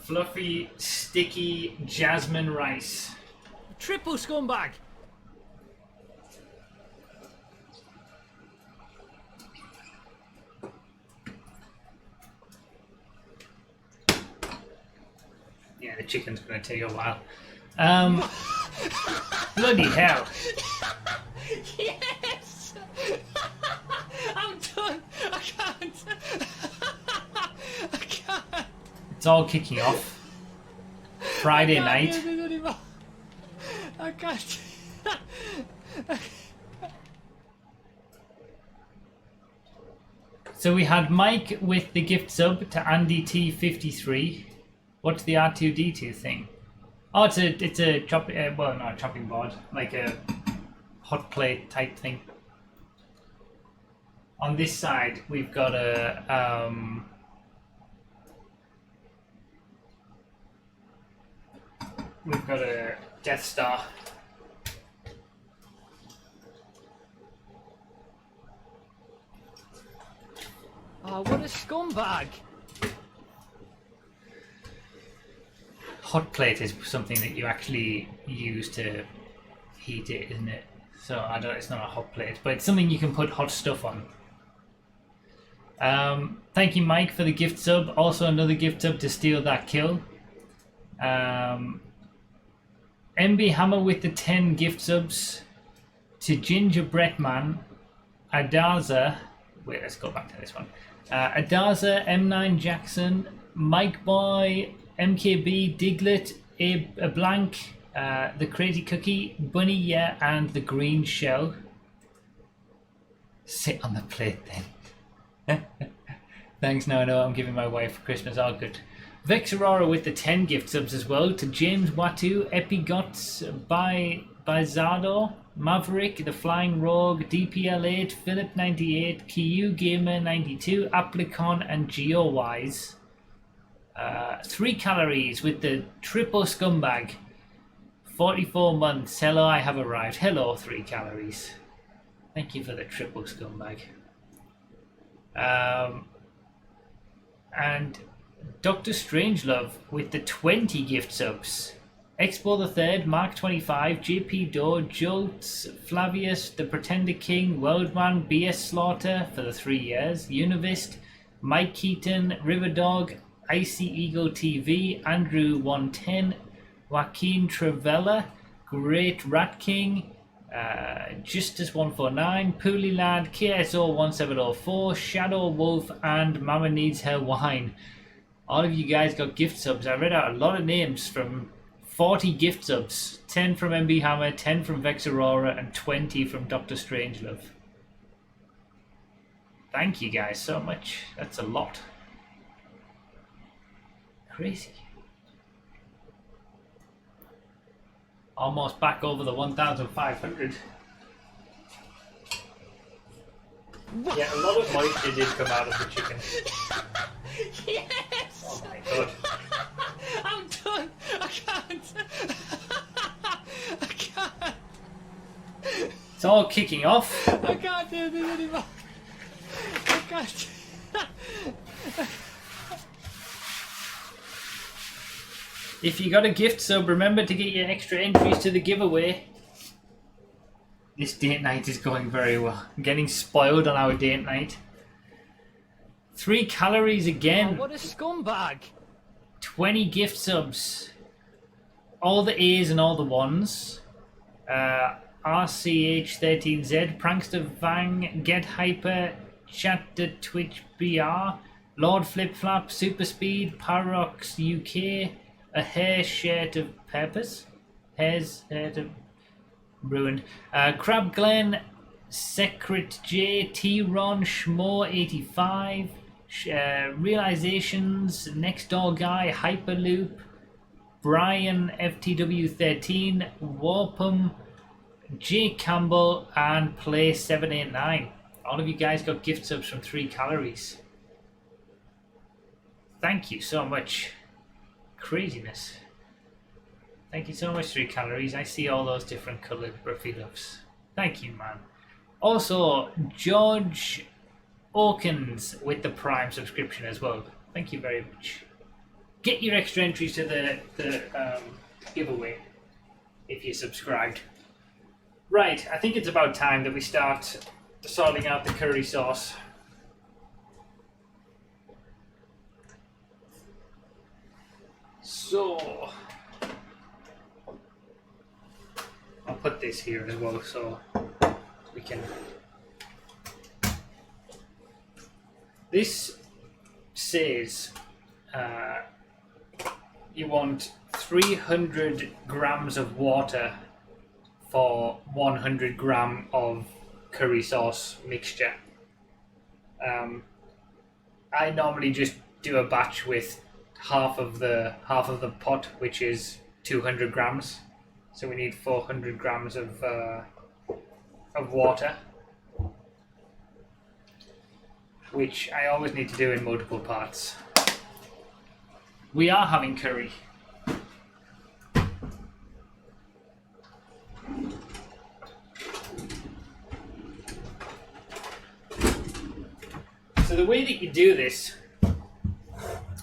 Fluffy, sticky jasmine rice. Triple scumbag. Yeah, the chicken's gonna take a while. Bloody hell. Yes! I'm done! I can't! I can't! It's all kicking off. Friday night. I can't. So we had Mike with the gift sub to Andy T53. What's the R2D2 thing? Oh, it's a chopping, well, not a chopping board, like a hot plate type thing. On this side, we've got a Death Star. Oh, what a scumbag! Hot plate is something that you actually use to heat it, isn't it? So it's not a hot plate, but it's something you can put hot stuff on. Thank you, Mike, for the gift sub. Also another gift sub to steal that kill. MB Hammer with the 10 gift subs. To Gingerbread Man. Adaza. Wait, let's go back to this one. Adaza, M9 Jackson, Mike Boy, MKB, Diglett, A Blank, the Crazy Cookie, Bunny, yeah, and the Green Shell. Sit on the plate then. Thanks, no, I'm giving my wife for Christmas, all good. Vex Aurora with the 10 gift subs as well. To James Watu, Epigots, Bizardo, Maverick, The Flying Rogue, DPL8, Philip98, Kiyu Gamer 92, Applicon, and GeoWise. 3 calories with the triple scumbag. 44 months. Hello, I have arrived. Hello, 3 calories. Thank you for the triple scumbag. And Dr. Strangelove with the 20 gift subs. Expo the Third, Mark 25, JP Doe, Jolts, Flavius, The Pretender King, Worldman, BS Slaughter for the 3 years, Univist, Mike Keaton, Riverdog, Icy Eagle TV, Andrew 110, Joaquin Travella, Great Rat King, Justice 149, Pooley Lad, KSO 1704, Shadow Wolf, and Mama Needs Her Wine. All of you guys got gift subs. I read out a lot of names from 40 gift subs, 10 from MB Hammer, 10 from Vex Aurora, and 20 from Dr. Strangelove. Thank you guys so much. That's a lot. Crazy. Almost back over the 1,500. Yeah, a lot of moisture did come out of the chicken. Yes! Oh my god. I'm done! I can't! I can't! It's all kicking off. I can't do this anymore! I can't! If you got a gift sub, remember to get your extra entries to the giveaway. This date night is going very well. I'm getting spoiled on our date night. 3 calories again. Oh, what a scumbag! 20 gift subs. All the A's and all the ones. RCH13Z, Prankster Vang, Get Hyper, Chat to Twitch BR, Lord Flip Flap, Super Speed, Parox UK, a hair shirt of peppers. Hair's shirt of ruined. Crab Glen, Secret J, T-Ron, Schmo85, Realizations, Next Door Guy, Hyperloop, Brian FTW13, Warpum, J Campbell, and Play789. All of you guys got gift subs from 3 calories. Thank you so much. Craziness. Thank you so much, 3 calories. I see all those different coloured Broughy loves. Thank you, man. Also, George Orkins with the Prime subscription as well. Thank you very much. Get your extra entries to the giveaway if you're subscribed. Right, I think it's about time that we start sorting out the curry sauce. So, I'll put this here as well so we can... This says you want 300 grams of water for 100 gram of curry sauce mixture. I normally just do a batch with half of the pot, which is 200 grams. So we need 400 grams of water, which I always need to do in multiple parts. We are having curry. So the way that you do this, or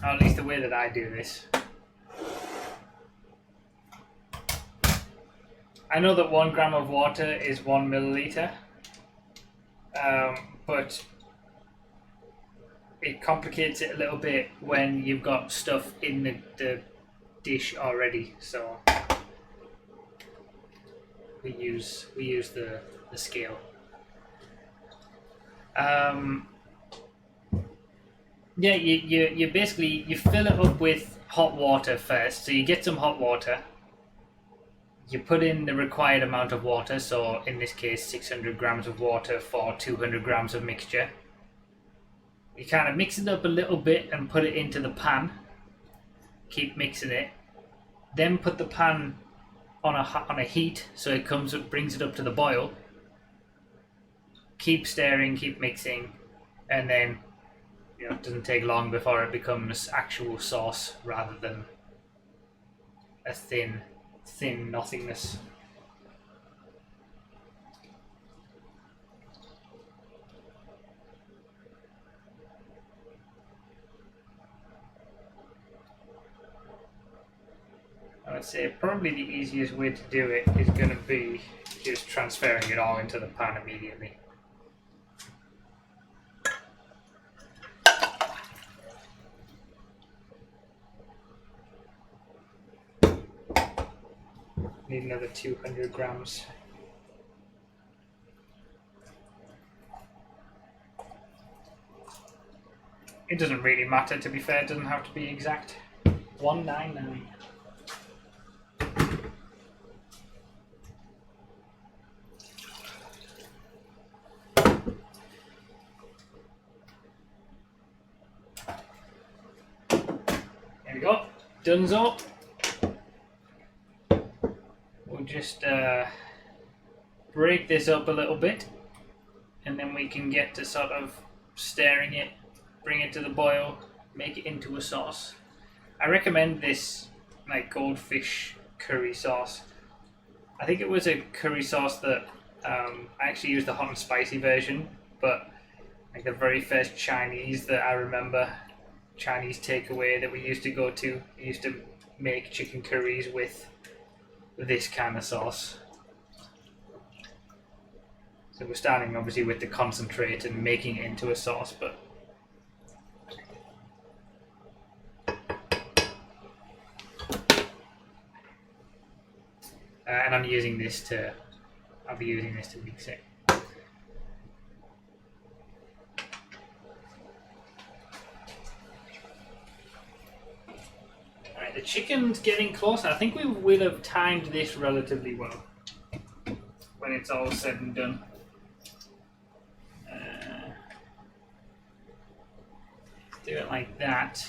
at least the way that I do this, I know that 1 gram of water is 1 milliliter, but it complicates it a little bit when you've got stuff in the dish already. So we use the scale. Yeah, you basically you fill it up with hot water first. So you get some hot water. You put in the required amount of water, so in this case 600 grams of water for 200 grams of mixture. You kind of mix it up a little bit and put it into the pan. Keep mixing it. Then put the pan on a heat so it brings it up to the boil. Keep stirring, keep mixing, and then it doesn't take long before it becomes actual sauce rather than a thin nothingness. I would say probably the easiest way to do it is going to be just transferring it all into the pan immediately. Need another 200 grams. It doesn't really matter, to be fair. It doesn't have to be exact. 199. There we go. Donezo. We'll just break this up a little bit and and then we can get to sort of stirring it, bring it to the boil, make it into a sauce. I recommend this like goldfish curry sauce. I think it was a curry sauce that I actually used the hot and spicy version, but like the very first Chinese that I remember, Chinese takeaway that we used to go to, we used to make chicken curries with this kind of sauce. So we're starting obviously with the concentrate and making it into a sauce, but and I'll be using this to mix it. Alright, the chicken's getting closer. I think we will have timed this relatively well when it's all said and done. Do it like that.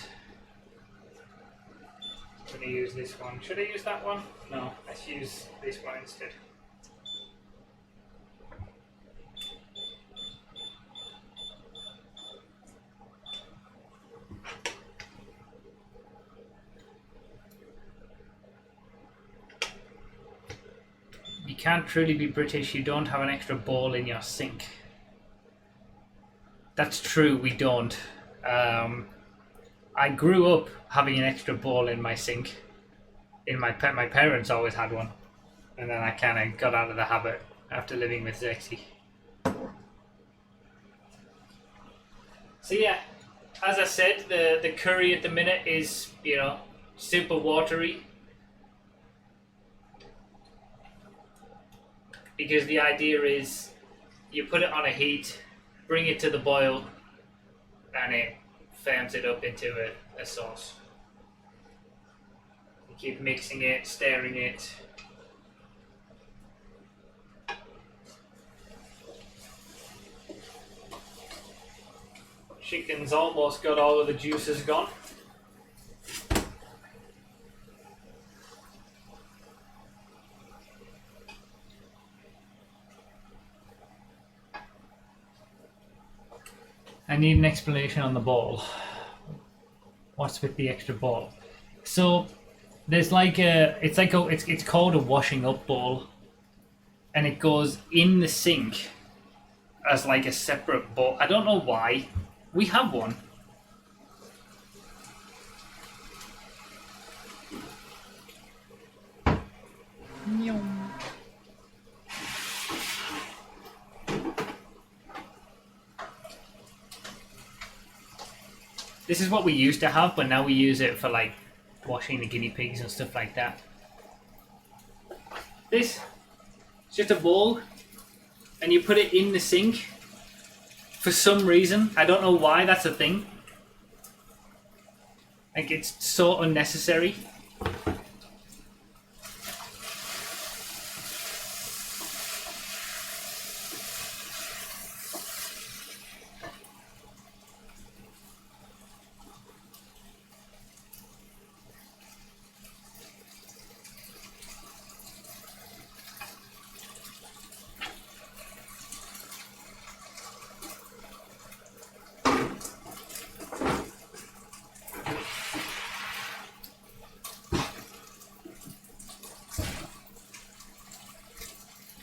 I'm going to use this one. Should I use that one? No, let's use this one instead. You can't truly be British, you don't have an extra bowl in your sink. That's true, we don't. I grew up having an extra bowl in my sink. My parents always had one, and then I kind of got out of the habit after living with Zexy. So yeah, as I said, the curry at the minute is, you know, super watery, because the idea is you put it on a heat, bring it to the boil, and it firms it up into a sauce. You keep mixing it, stirring it. Chicken's almost got all of the juices gone. I need an explanation on the ball. What's with the extra ball? So there's like it's called a washing up bowl, and it goes in the sink as like a separate bowl. I don't know why. We have one. This is what we used to have, but now we use it for like washing the guinea pigs and stuff like that. This is just a bowl, and you put it in the sink. For some reason, I don't know why that's a thing. Like, it's so unnecessary.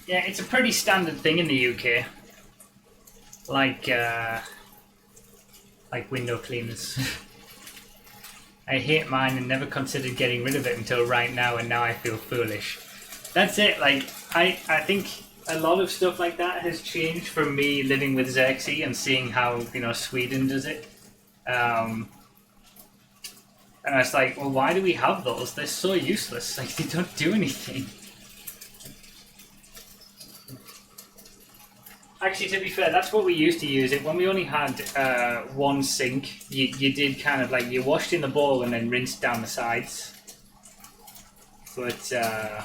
Yeah, it's a pretty standard thing in the UK. Like window cleaners. I hate mine and never considered getting rid of it until right now, and now I feel foolish. That's it. Like, I think a lot of stuff like that has changed from me living with Xerxes and seeing how, you know, Sweden does it. And I was like, well, why do we have those? They're so useless. Like, they don't do anything. Actually, to be fair, that's what we used to use it. When we only had one sink, you did kind of like, you washed in the bowl and then rinsed down the sides. But, yeah,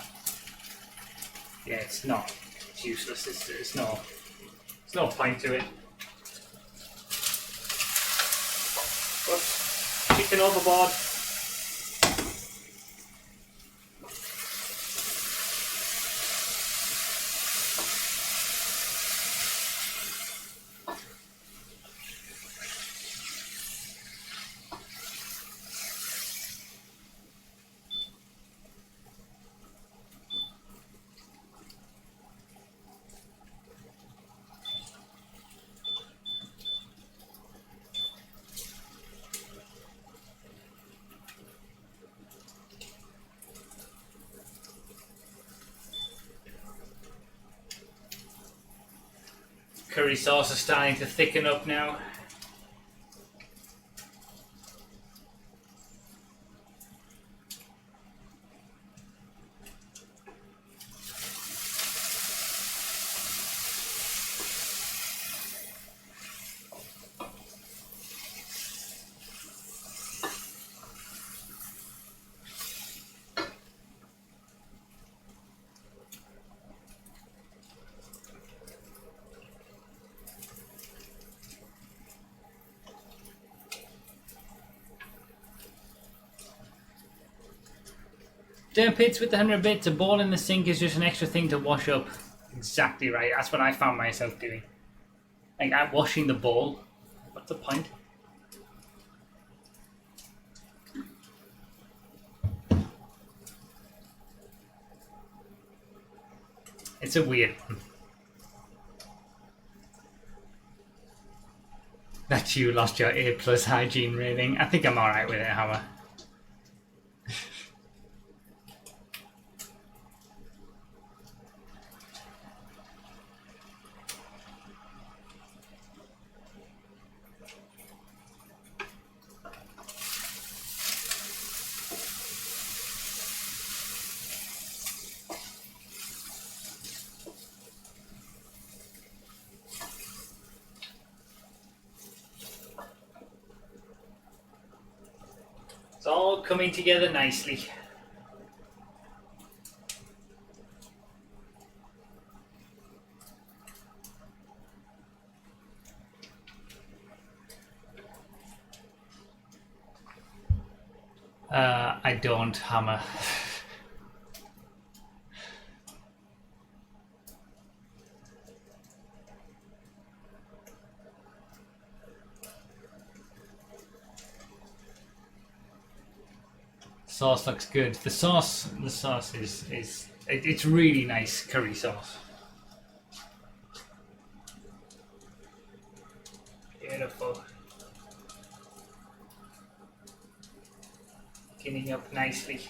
it's not. It's useless. It's no point to it. Whoops. Chicken overboard. curry sauce is starting to thicken up now. Damn pits with the 100 bits, a ball in the sink is just an extra thing to wash up. Exactly right, that's what I found myself doing. Like, I'm washing the bowl. What's the point? It's a weird one. That you lost your A+ hygiene rating. I think I'm alright with it, Hammer. It's all coming together nicely. I don't, Hammer. Sauce looks good. The sauce is it's really nice curry sauce. Beautiful. Getting up nicely.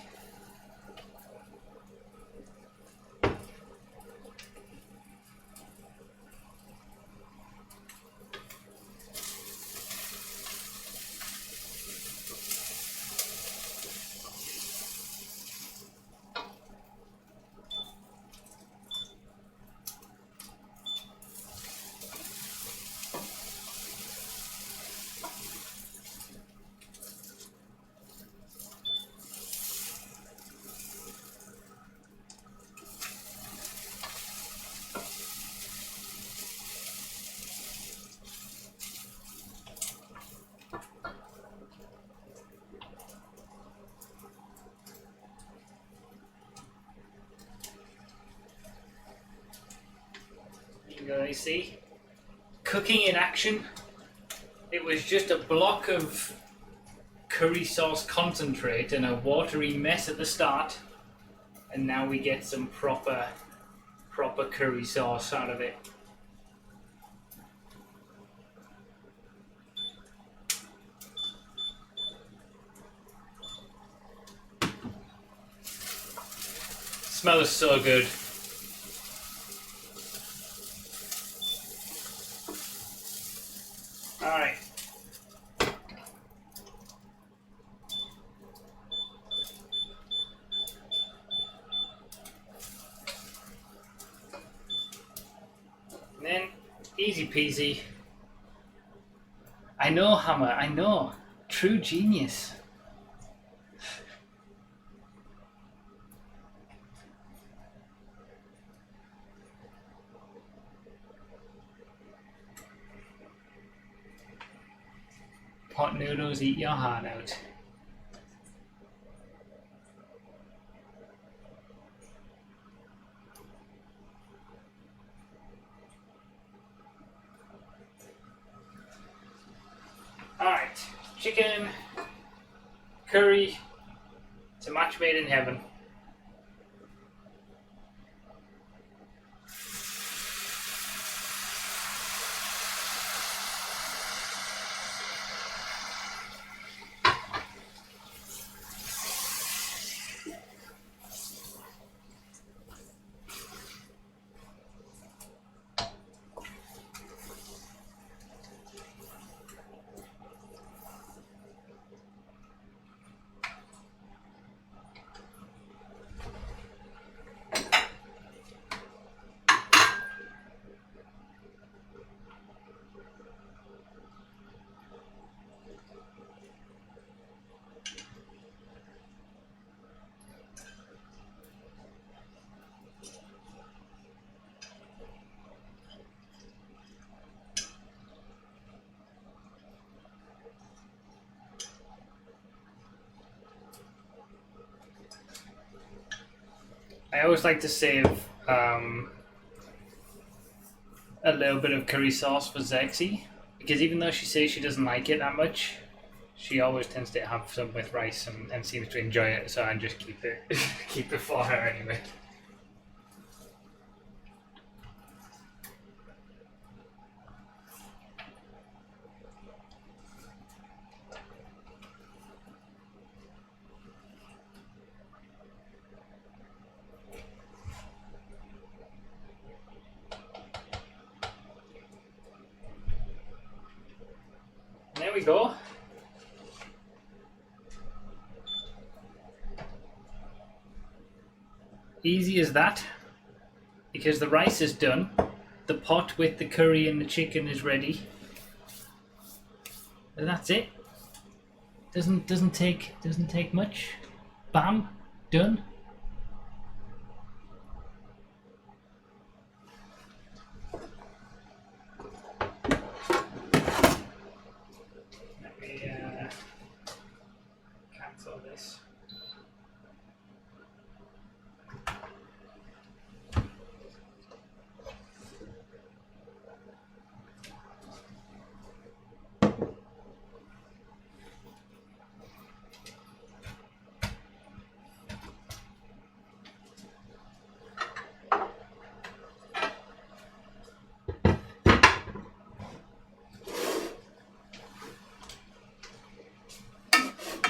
You see, cooking in action. It was just a block of curry sauce concentrate and a watery mess at the start, and now we get some proper curry sauce out of it. Smells so good. Alright. And then, easy peasy. I know, Hammer, I know. True genius. Pot noodles eat your heart out. Alright, chicken, curry, it's a match made in heaven. I always like to save a little bit of curry sauce for Zexy, because even though she says she doesn't like it that much, she always tends to have some with rice and seems to enjoy it. So I just keep it keep it for her anyway. There we go. Easy as that, because the rice is done. The pot with the curry and the chicken is ready. And that's it. Doesn't take much. Bam, done. Let me cancel this.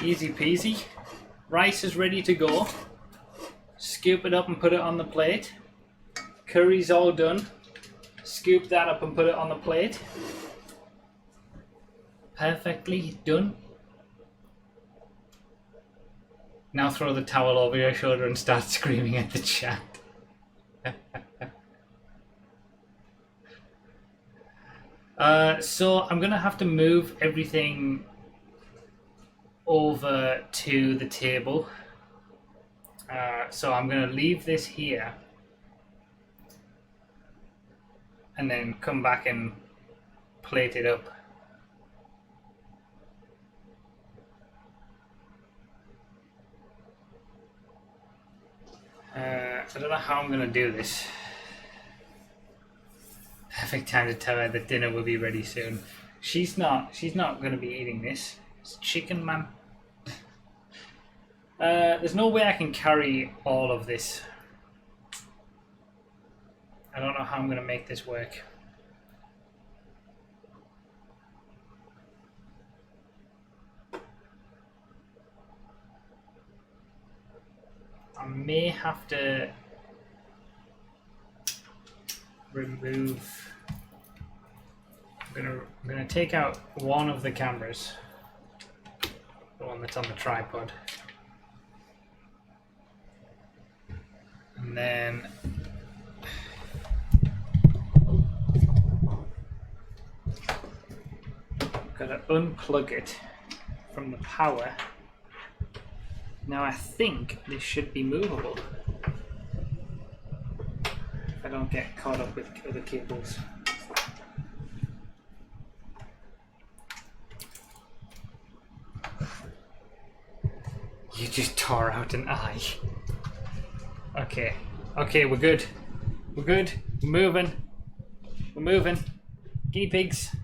Easy peasy. Rice is ready to go. Scoop it up and put it on the plate. Curry's all done. Scoop that up and put it on the plate. Perfectly done. Now throw the towel over your shoulder and start screaming at the chat. So I'm gonna have to move everything over to the table. So I'm going to leave this here and then come back and plate it up. I don't know how I'm going to do this. Perfect time to tell her that dinner will be ready soon. She's not going to be eating this. It's chicken, man. There's no way I can carry all of this. I don't know how I'm going to make this work. I may have to remove. I'm gonna take out one of the cameras, the one that's on the tripod, and then gotta unplug it from the power. Now I think this should be movable if I don't get caught up with other cables. You just tore out an eye. Okay, we're good. We're good. We're moving. We're moving. Guinea pigs.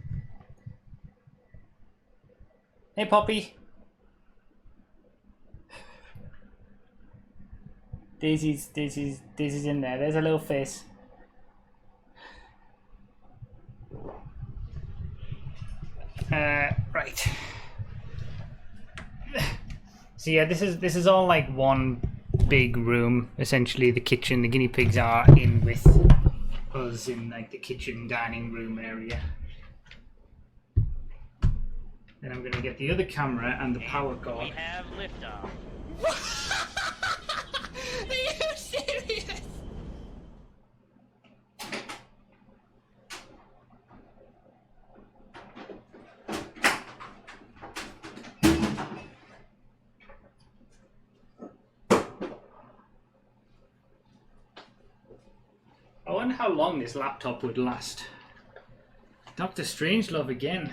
Hey, Poppy. Daisy's in there. There's a little face. Right. So yeah, this is all like one big room. Essentially, the kitchen. The guinea pigs are in with us in like the kitchen dining room area. Then I'm gonna get the other camera and the power cord. We have liftoff. Are you serious? I wonder how long this laptop would last. Dr. Strangelove again.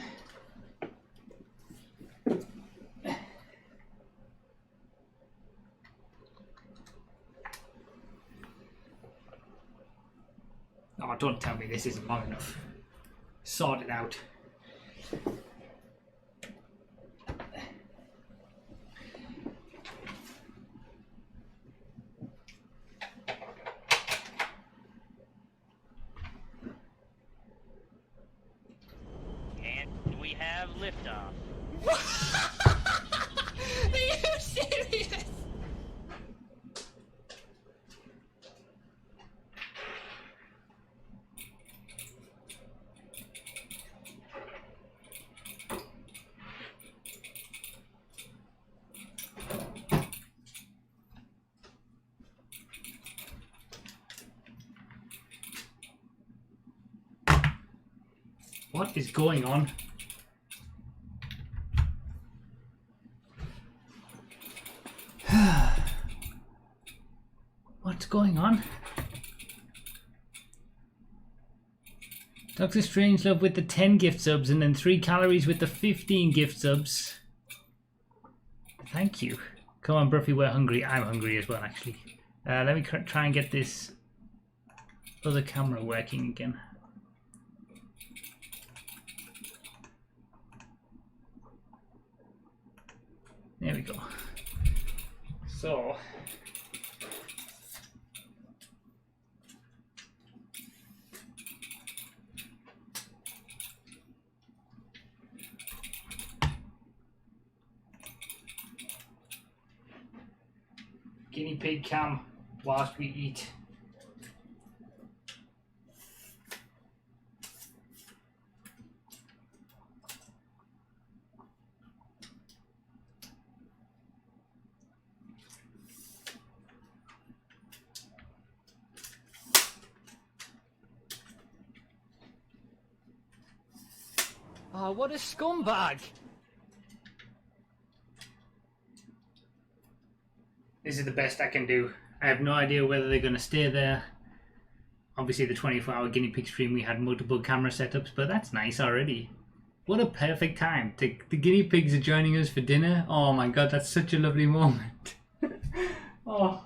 don't tell me this isn't long enough. Sort it out. And we have liftoff. Are you serious? What is going on? What's going on? Dr. Strangelove with the 10 gift subs and then 3 calories with the 15 gift subs. Thank you. Come on, Broughy, we're hungry. I'm hungry as well, actually. Let me try and get this other camera working again. There we go. So, guinea pig cam whilst we eat. Oh, what a scumbag! This is the best I can do. I have no idea whether they're going to stay there. Obviously the 24-hour guinea pig stream we had multiple camera setups, but that's nice already. What a perfect time. The guinea pigs are joining us for dinner. Oh my god, that's such a lovely moment. Oh.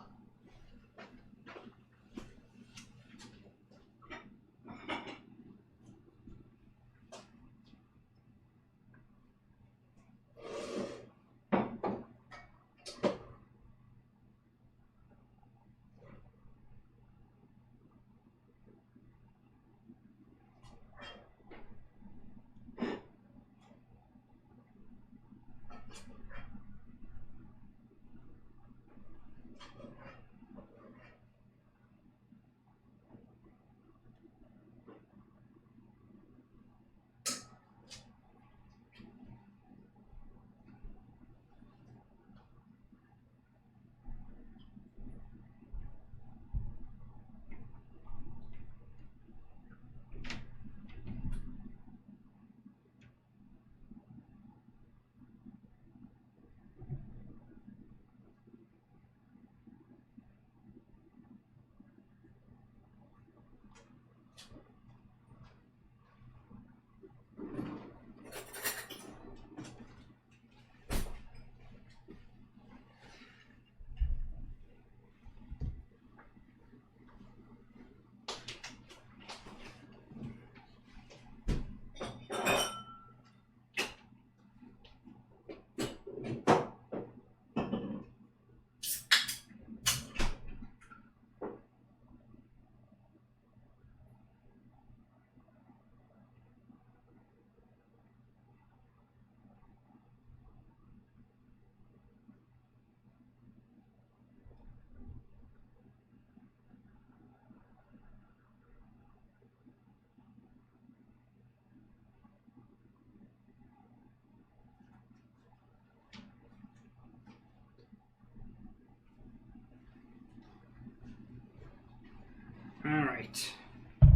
Alright. I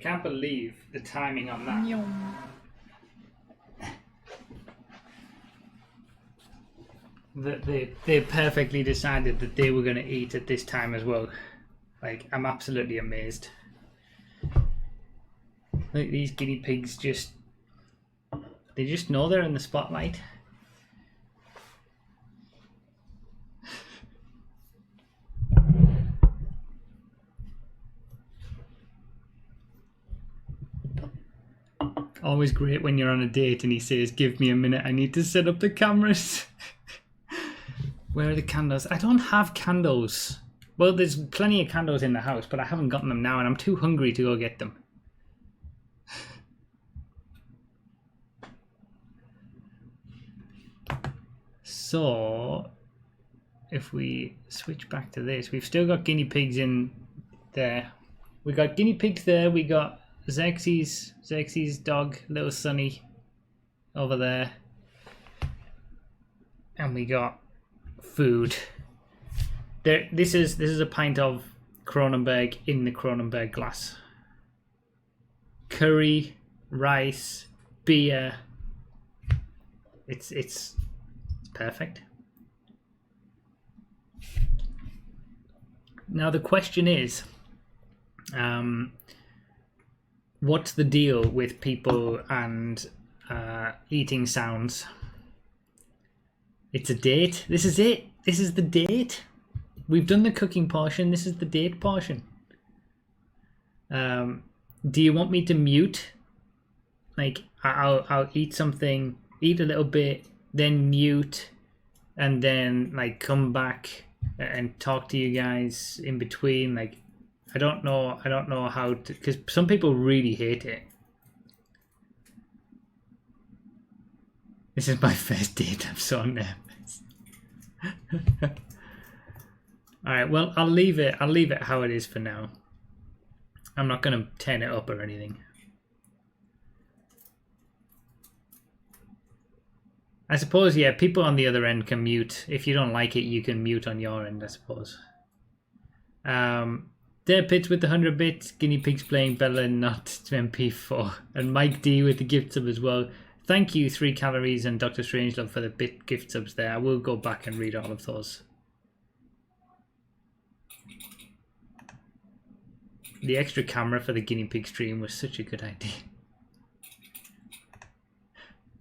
can't believe the timing on that. That they perfectly decided that they were going to eat at this time as well. Like, I'm absolutely amazed. Like, these guinea pigs they just know they're in the spotlight. always great when you're on a date and he says, "Give me a minute, I need to set up the cameras." Where are the candles? I don't have candles. Well, there's plenty of candles in the house, but I haven't gotten them now, and I'm too hungry to go get them. So, if we switch back to this, we've still got guinea pigs in there. We got guinea pigs there. We got Xerxes' dog, little Sonny, over there, and we got food. There. This is a pint of Kronenberg in the Kronenberg glass. Curry, rice, beer. It's perfect. Now the question is, what's the deal with people and eating sounds? It's a date. This is it. This is the date. We've done the cooking portion. This is the date portion. Do you want me to mute? Like, I'll eat something, eat a little bit, then mute, and then like come back and talk to you guys in between. Like, I don't know how to, because some people really hate it. This is my first date. I'm so nervous. All right, well, I'll leave it how it is for now. I'm not going to turn it up or anything. I suppose, yeah, people on the other end can mute. If you don't like it, you can mute on your end, I suppose. Dare Pitts with the 100 bits, Guinea Pigs playing Bella Not to MP4, and Mike D with the gift sub as well. Thank you, 3 Calories and Dr. Strangelove for the bit gift subs there. I will go back and read all of those. The extra camera for the guinea pig stream was such a good idea.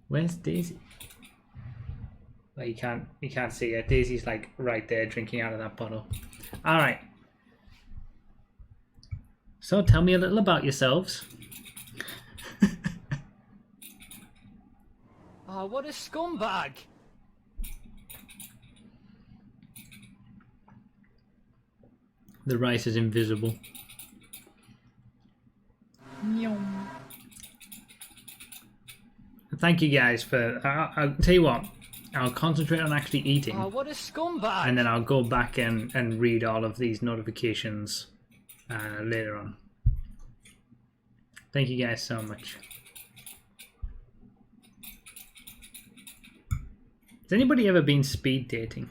Where's Daisy? Well, you can't see her. Daisy's like right there drinking out of that bottle. All right. So tell me a little about yourselves. Oh, what a scumbag! The rice is invisible. Thank you guys for. I'll tell you what. I'll concentrate on actually eating. Oh, what a scumbag! And then I'll go back and read all of these notifications later on. Thank you guys so much. Has anybody ever been speed dating?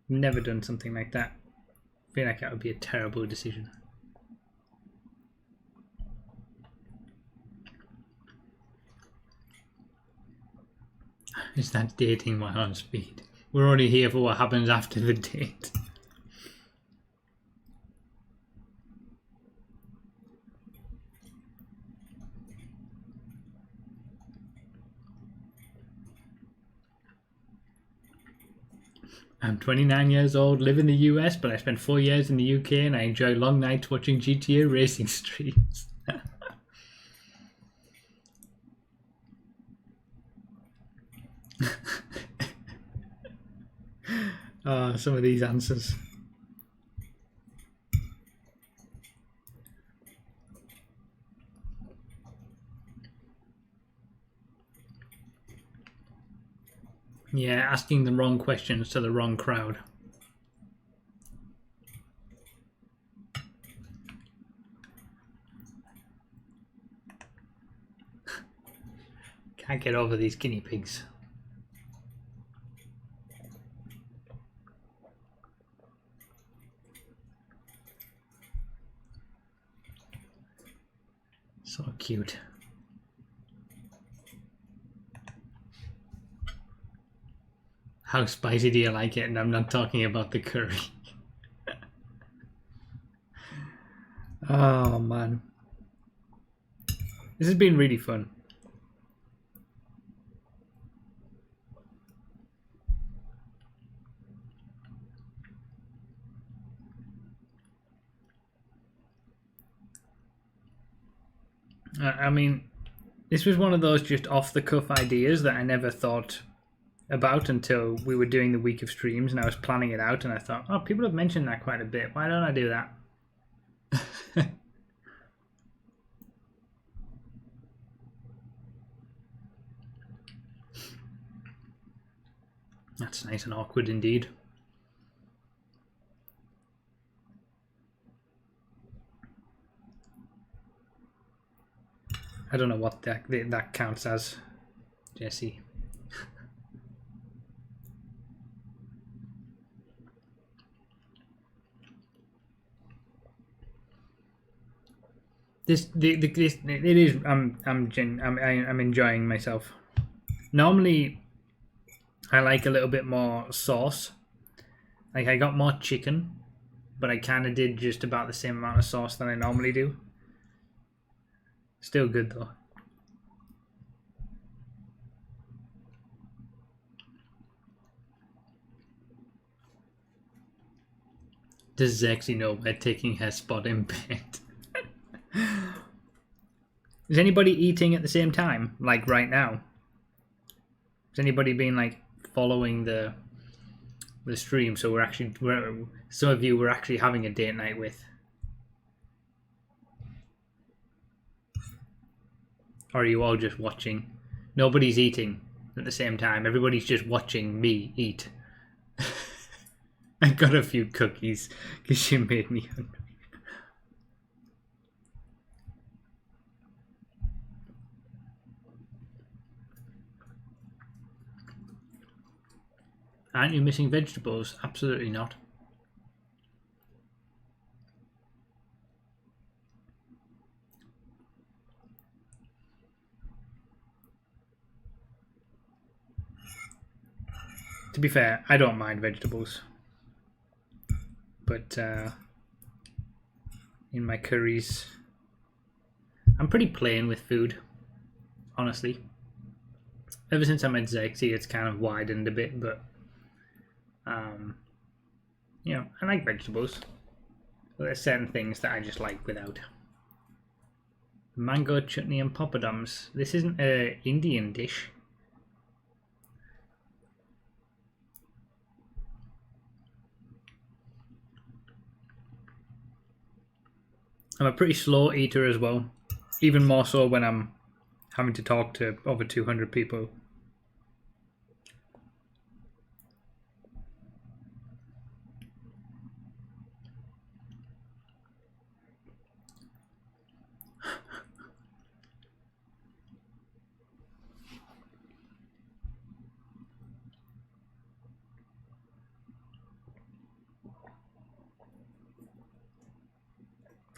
Never done something like that. I feel like that would be a terrible decision. Is that dating while on speed? We're only here for what happens after the date. I'm 29 years old, live in the US, but I spent 4 years in the UK and I enjoy long nights watching GTA racing streams. Oh, some of these answers. Yeah, asking the wrong questions to the wrong crowd. Can't get over these guinea pigs. So cute. How spicy do you like it? And I'm not talking about the curry. Oh man. This has been really fun. I mean, this was one of those just off-the-cuff ideas that I never thought about until we were doing the week of streams and I was planning it out and I thought, oh, people have mentioned that quite a bit. Why don't I do that? That's nice and awkward indeed. I don't know what that counts as, Jesse. This it is. I'm enjoying myself. Normally, I like a little bit more sauce. Like I got more chicken, but I kind of did just about the same amount of sauce that I normally do. Still good though. Does Zexy know we're taking her spot in bed? Is anybody eating at the same time, like right now? Has anybody been like following the stream? So some of you were actually having a date night with. Or are you all just watching? Nobody's eating at the same time. Everybody's just watching me eat. I got a few cookies because she made me hungry. Aren't you missing vegetables? Absolutely not. To be fair, I don't mind vegetables. But in my curries, I'm pretty plain with food, honestly. Ever since I met Zexy, it's kind of widened a bit, but you know, I like vegetables. But there's certain things that I just like without. Mango chutney and poppadoms. This isn't an Indian dish. I'm a pretty slow eater as well. Even more so when I'm having to talk to over 200 people.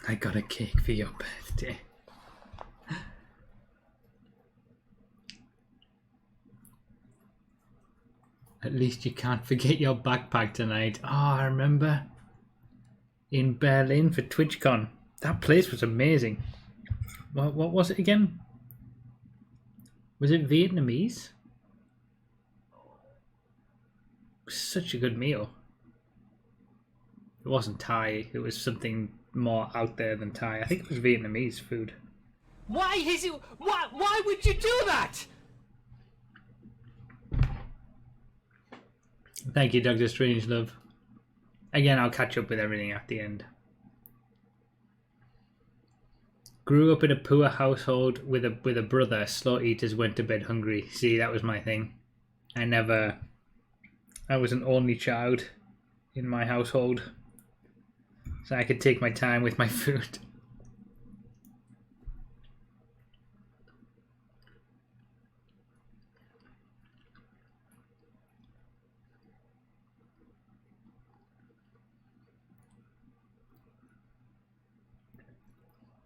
I got a cake for your birthday. At least you can't forget your backpack tonight. Oh, I remember. In Berlin for TwitchCon. That place was amazing. What was it again? Was it Vietnamese? It was such a good meal. It wasn't Thai. It was something more out there than Thai. I think it was Vietnamese food. Why is it? Why would you do that? Thank you, Dr. Strangelove. Again, I'll catch up with everything at the end. Grew up in a poor household with a brother. Slow eaters went to bed hungry. See, that was my thing. I was an only child in my household. So I could take my time with my food.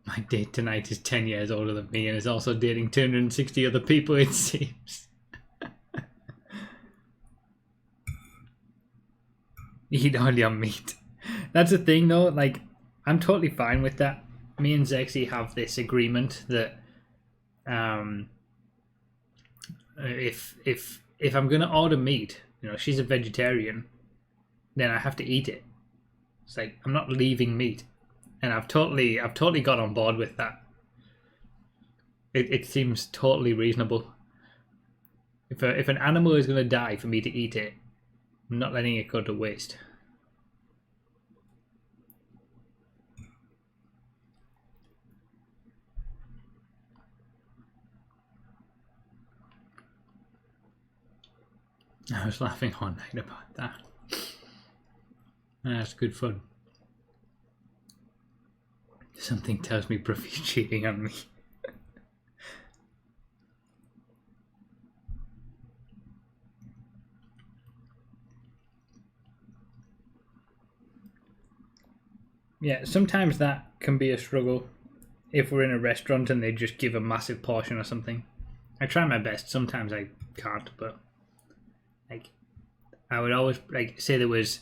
My date tonight is 10 years older than me and is also dating 260 other people, it seems. Eat all your meat. That's the thing though, like, I'm totally fine with that. Me and Zexy have this agreement that if I'm gonna order meat, you know, she's a vegetarian, then I have to eat it. It's like I'm not leaving meat. And I've totally got on board with that. it seems totally reasonable. If an animal is going to die for me to eat it, I'm not letting it go to waste. I was laughing all night about that. That's good fun. Something tells me Broughy's cheating on me. Yeah, sometimes that can be a struggle if we're in a restaurant and they just give a massive portion or something. I try my best. Sometimes I can't, but like I would always like say there was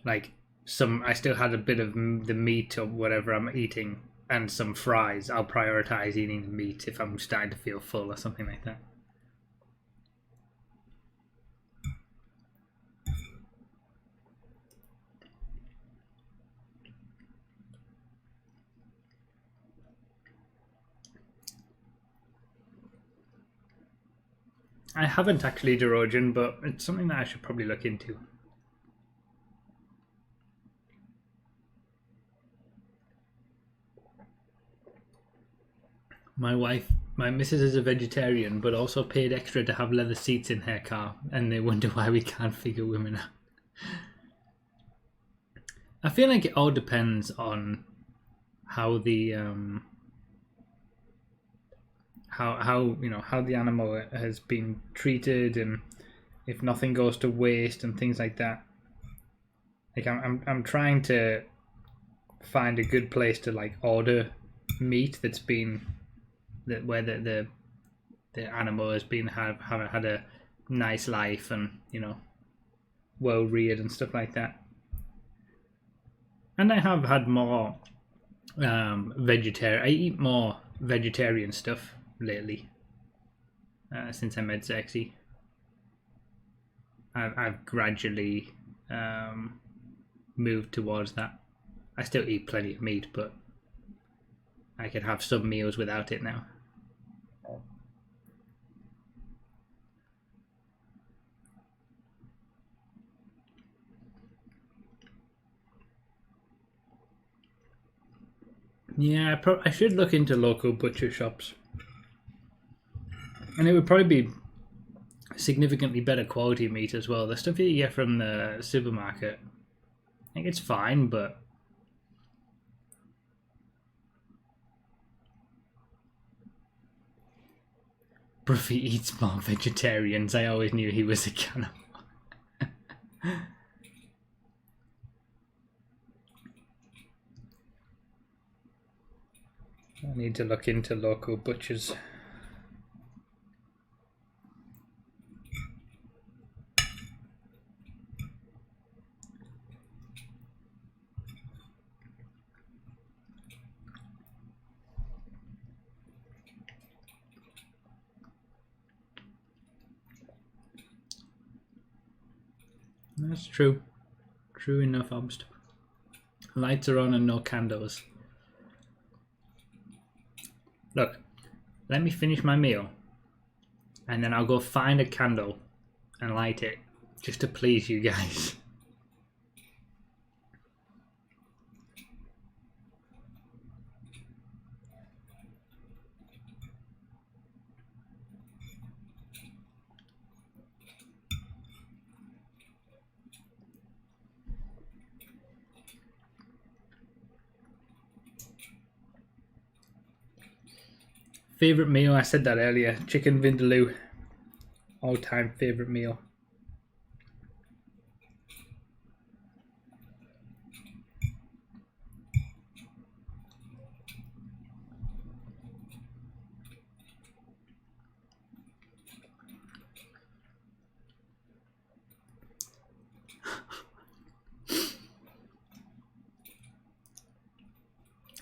like some I still had a bit of the meat or whatever I'm eating and some fries. I'll prioritize eating the meat if I'm starting to feel full or something like that. I haven't actually, Dorogen, but it's something that I should probably look into. My missus is a vegetarian, but also paid extra to have leather seats in her car, and they wonder why we can't figure women out. I feel like it all depends on how the how the animal has been treated, and if nothing goes to waste and things like that. Like I'm trying to find a good place to like order meat that's been where the animal has been had a nice life and well reared and stuff like that. And I have had more vegetarian. I eat more vegetarian stuff lately since I met Zexy. I've gradually moved towards that. I still eat plenty of meat, but I can have some meals without it now. Yeah, I should look into local butcher shops. And it would probably be significantly better quality meat as well. The stuff you get from the supermarket, I think it's fine, but Broughy eats more vegetarians. I always knew he was a cannibal. I need to look into local butchers. That's true. True enough, Obst. Lights are on and no candles. Look, let me finish my meal, and then I'll go find a candle and light it, just to please you guys. Favorite meal? I said that earlier. Chicken vindaloo. All-time favorite meal.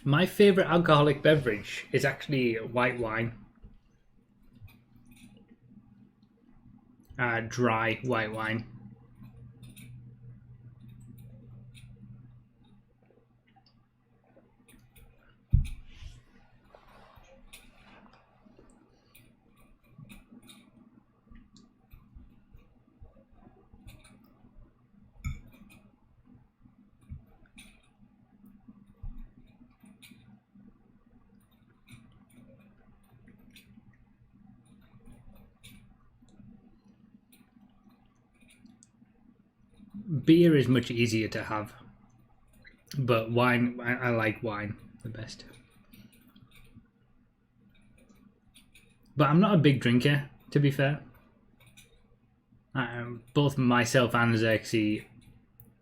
My favorite alcoholic beverage is actually white wine. Dry white wine. beer is much easier to have, but wine, I like wine the best. But I'm not a big drinker, to be fair. Both myself and Xerxes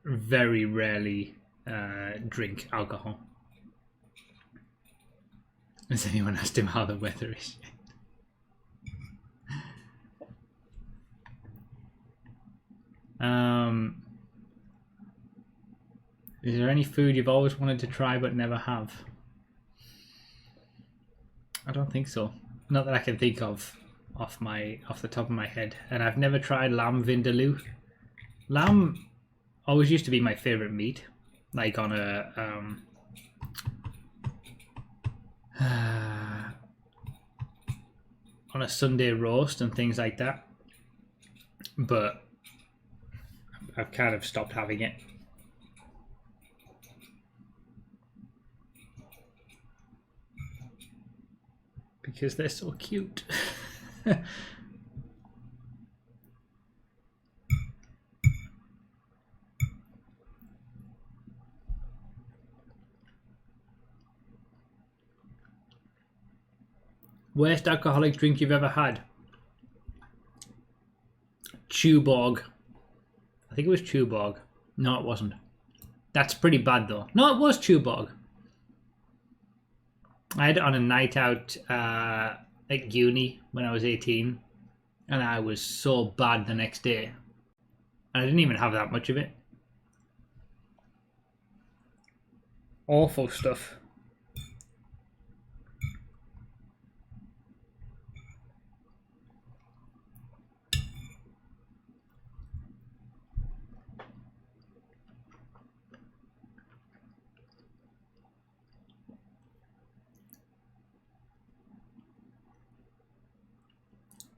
very rarely drink alcohol. Has anyone asked him how the weather is? Is there any food you've always wanted to try but never have? I don't think so. Not that I can think of off the top of my head. And I've never tried lamb vindaloo. Lamb always used to be my favorite meat, like on a on a Sunday roast and things like that. But I've kind of stopped having it. Because they're so cute. Worst alcoholic drink you've ever had? Tuborg. I think it was Tuborg. No, it wasn't. That's pretty bad though. No, it was Tuborg. I had it on a night out at uni when I was 18, and I was so bad the next day. I didn't even have that much of it. Awful stuff.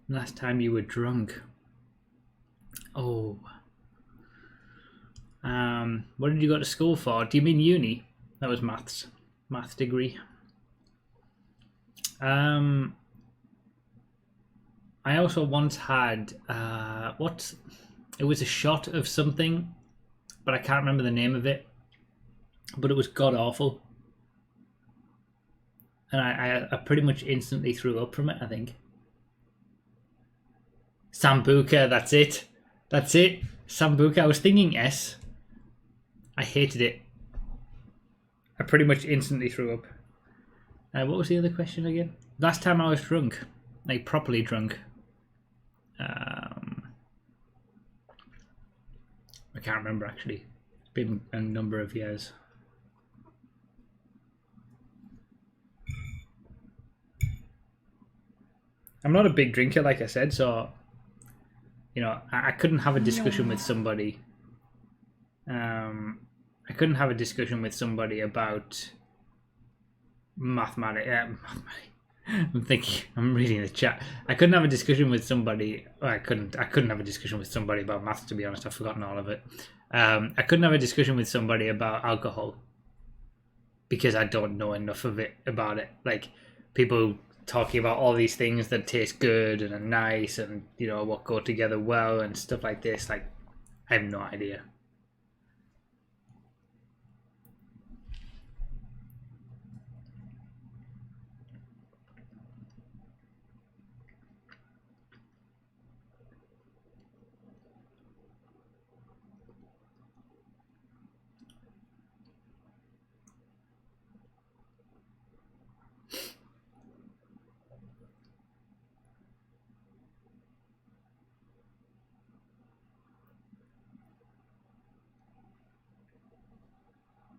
Last time you were drunk. Oh. What did you go to school for? Do you mean uni? That was maths. Math degree. I also once had it was a shot of something, but I can't remember the name of it. But it was god awful. And I pretty much instantly threw up from it, I think. Sambuca, that's it. That's it. Sambuca. I was thinking S. I hated it. I pretty much instantly threw up. What was the other question again? Last time I was drunk. Like, properly drunk. I can't remember, actually. It's been a number of years. I'm not a big drinker, like I said, so... You know, I couldn't have a discussion with somebody. I couldn't have a discussion with somebody about mathematics. I'm reading the chat. I couldn't have a discussion with somebody. I couldn't have a discussion with somebody about maths, to be honest. I've forgotten all of it. I couldn't have a discussion with somebody about alcohol because I don't know enough of it about it. Like, people talking about all these things that taste good and are nice and, you know, what go together well and stuff like this. Like, I have no idea.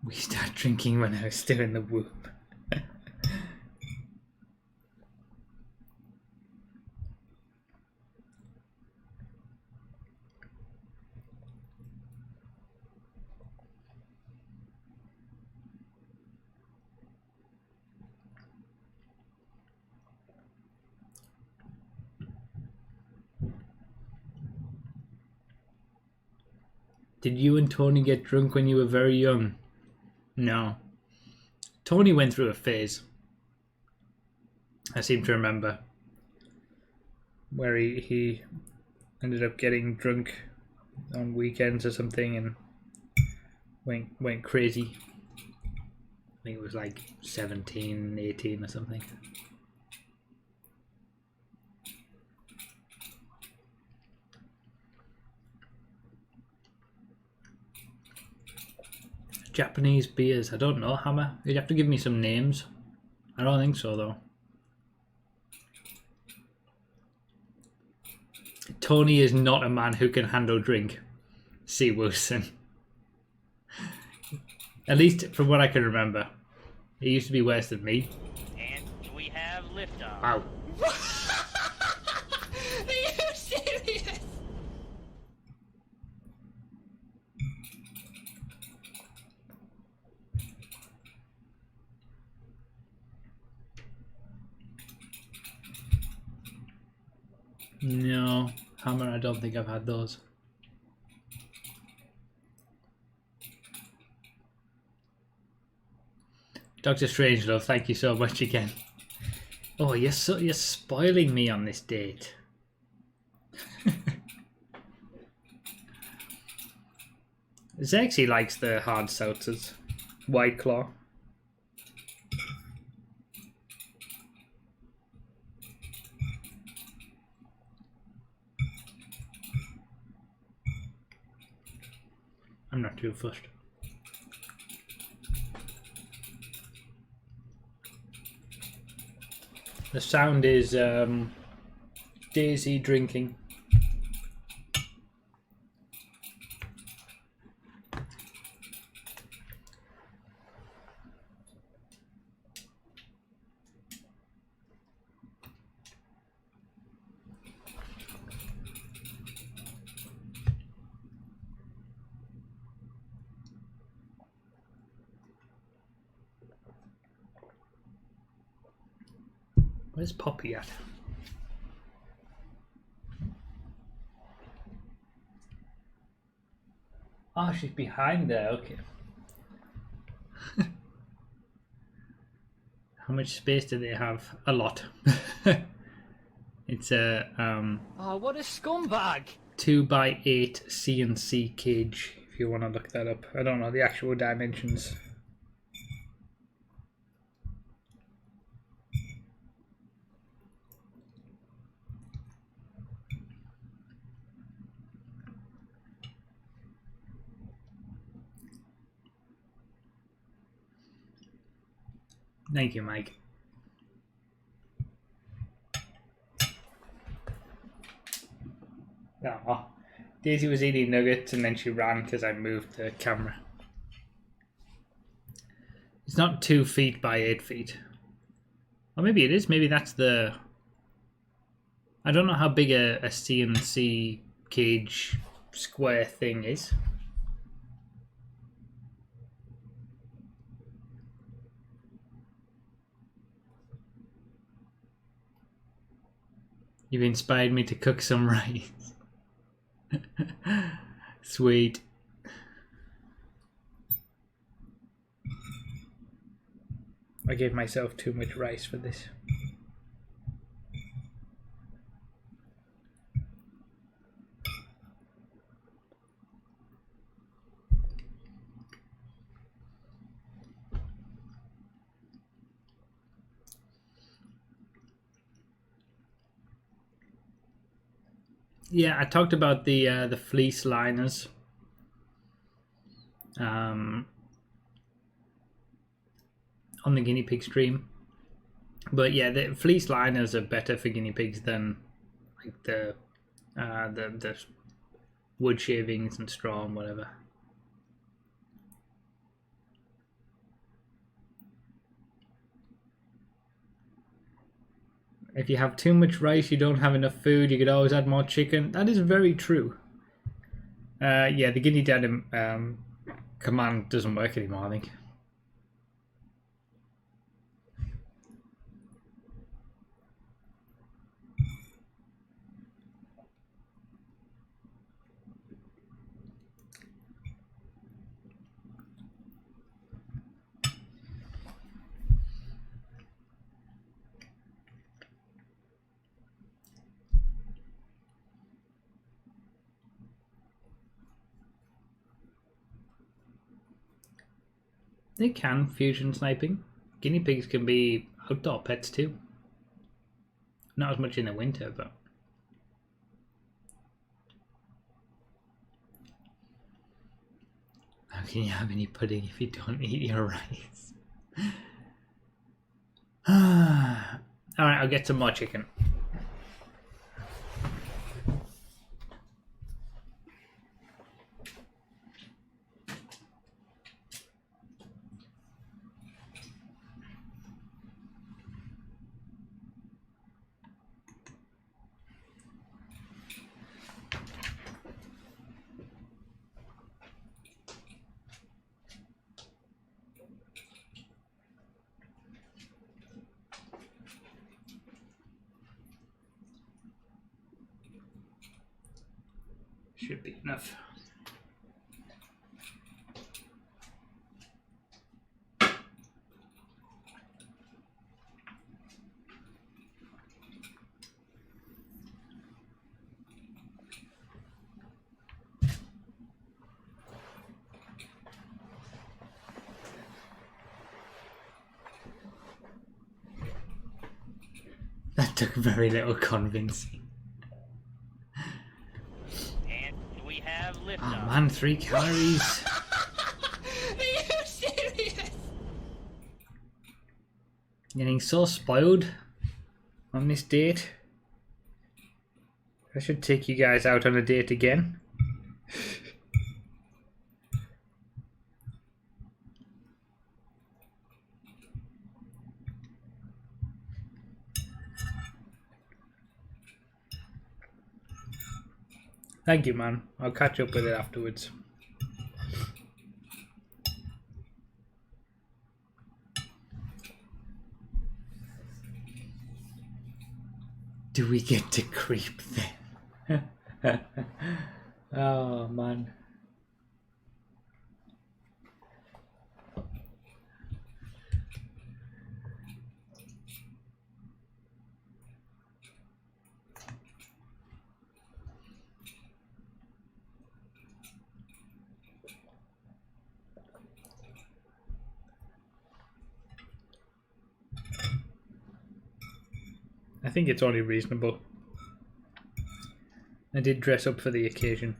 We started drinking when I was still in the womb. Did you and Tony get drunk when you were very young? No. Tony went through a phase. I seem to remember. Where he ended up getting drunk on weekends or something and went crazy. I think it was like 17, 18 or something. Japanese beers. I don't know, Hammer. You'd have to give me some names. I don't think so, though. Tony is not a man who can handle drink. C. Wilson. At least from what I can remember. He used to be worse than me. And we have liftoff. Wow. Are you serious? No, Hammer, I don't think I've had those. Dr. Strangelove, thank you so much again. Oh, you're spoiling me on this date. Zexy likes the hard seltzers. White Claw. I'm not too fussed. The sound is Daisy drinking. Where's Poppy at? Oh, she's behind there, okay. How much space do they have? A lot. It's a Oh, what a scumbag! 2x8 CNC cage, if you want to look that up. I don't know the actual dimensions. Thank you, Mike. Oh, Daisy was eating nuggets and then she ran because I moved the camera. It's not 2 feet by 8 feet. Or maybe it is. Maybe that's the... I don't know how big a CNC cage square thing is. You've inspired me to cook some rice. Sweet. I gave myself too much rice for this. Yeah, I talked about the fleece liners. On the guinea pig stream. But yeah, the fleece liners are better for guinea pigs than like the wood shavings and straw and whatever. If you have too much rice, you don't have enough food. You could always add more chicken. That is very true. Yeah, the guinea dad command doesn't work anymore, I think. They can fusion sniping. Guinea pigs can be outdoor pets too. Not as much in the winter, but how can you have any pudding if you don't eat your rice? Alright, I'll get some more chicken. Should be enough. That took very little convincing. Oh man, 3 calories. Are you serious? Getting so spoiled on this date. I should take you guys out on a date again. Thank you, man. I'll catch up with it afterwards. Do we get to creep then? Oh, man. I think it's only reasonable. I did dress up for the occasion.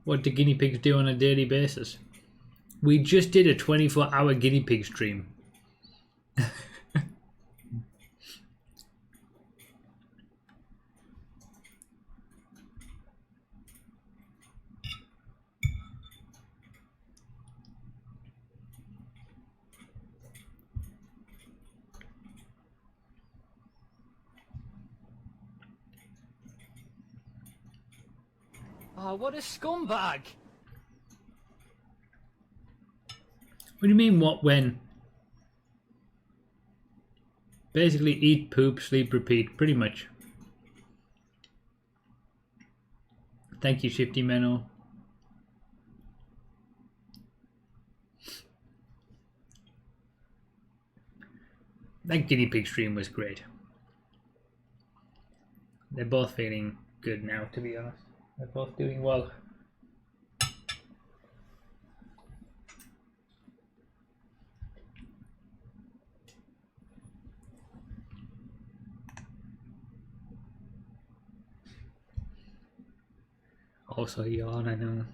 What do guinea pigs do on a daily basis? We just did a 24-hour guinea pig stream. Oh, what a scumbag! What do you mean, what, when? Basically, eat, poop, sleep, repeat, pretty much. Thank you, Shifty Menno. That guinea pig stream was great. They're both feeling good now, to be honest. They're both doing well. Also yawn, I know.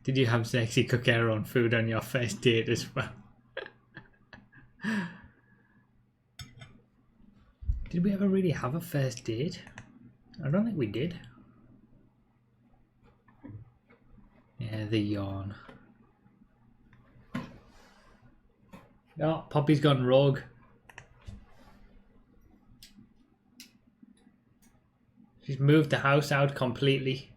Did you have sexy cooker on food on your first date as well? Did we ever really have a first date? I don't think we did. Yeah, the yawn. Oh, Poppy's gone rogue. She's moved the house out completely.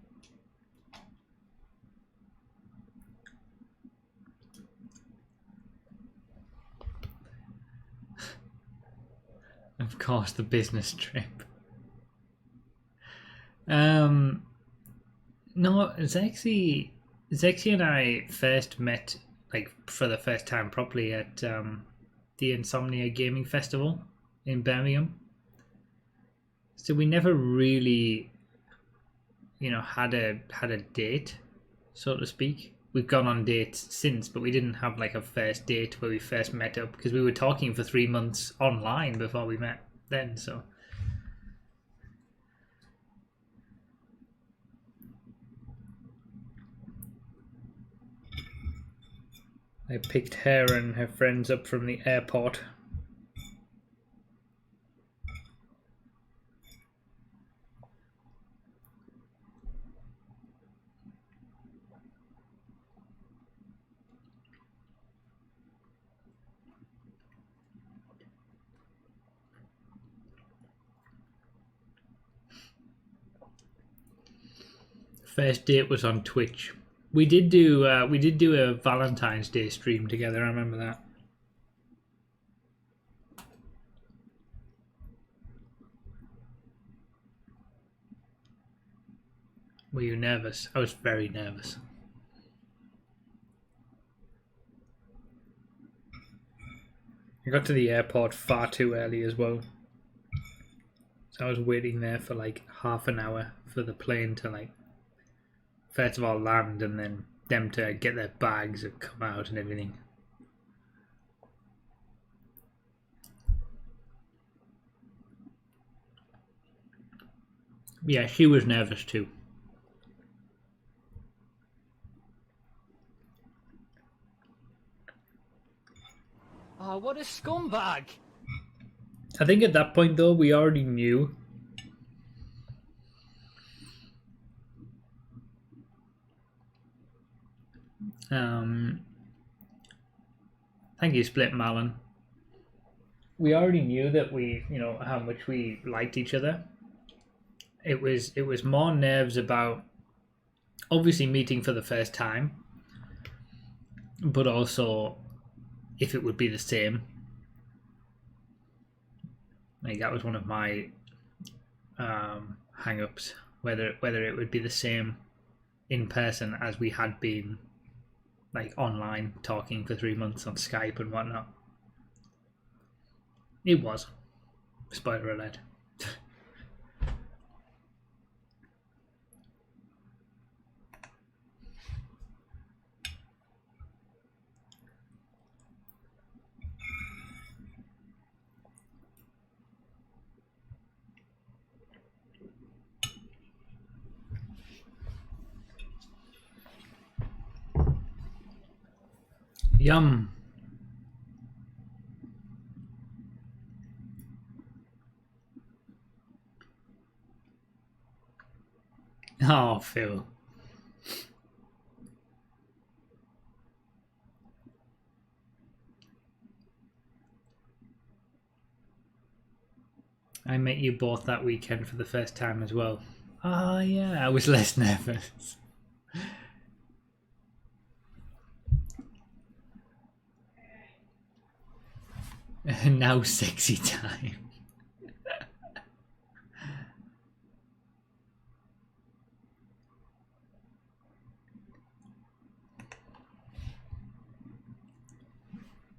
Of course, the business trip. No, Zexy and I first met, like, for the first time properly at the Insomnia Gaming Festival in Birmingham. So we never really, had a date, so to speak. We've gone on dates since, but we didn't have like a first date where we first met up because we were talking for 3 months online before we met then. So I picked her and her friends up from the airport. First date was on Twitch. We did do a Valentine's Day stream together. I remember that. Were you nervous? I was very nervous. I got to the airport far too early as well. So I was waiting there for like half an hour for the plane to like first of all land and then them to get their bags and come out and everything. Yeah, she was nervous too. Oh, what a scumbag! I think at that point though we already knew. Thank you, Split Malin. We already knew that we, how much we liked each other. It was more nerves about obviously meeting for the first time, but also if it would be the same. Like that was one of my hang-ups, whether it would be the same in person as we had been like online talking for 3 months on Skype and whatnot. It was. Spoiler alert. Yum. Oh, Phil. I met you both that weekend for the first time as well. Ah, yeah, I was less nervous. Now sexy time.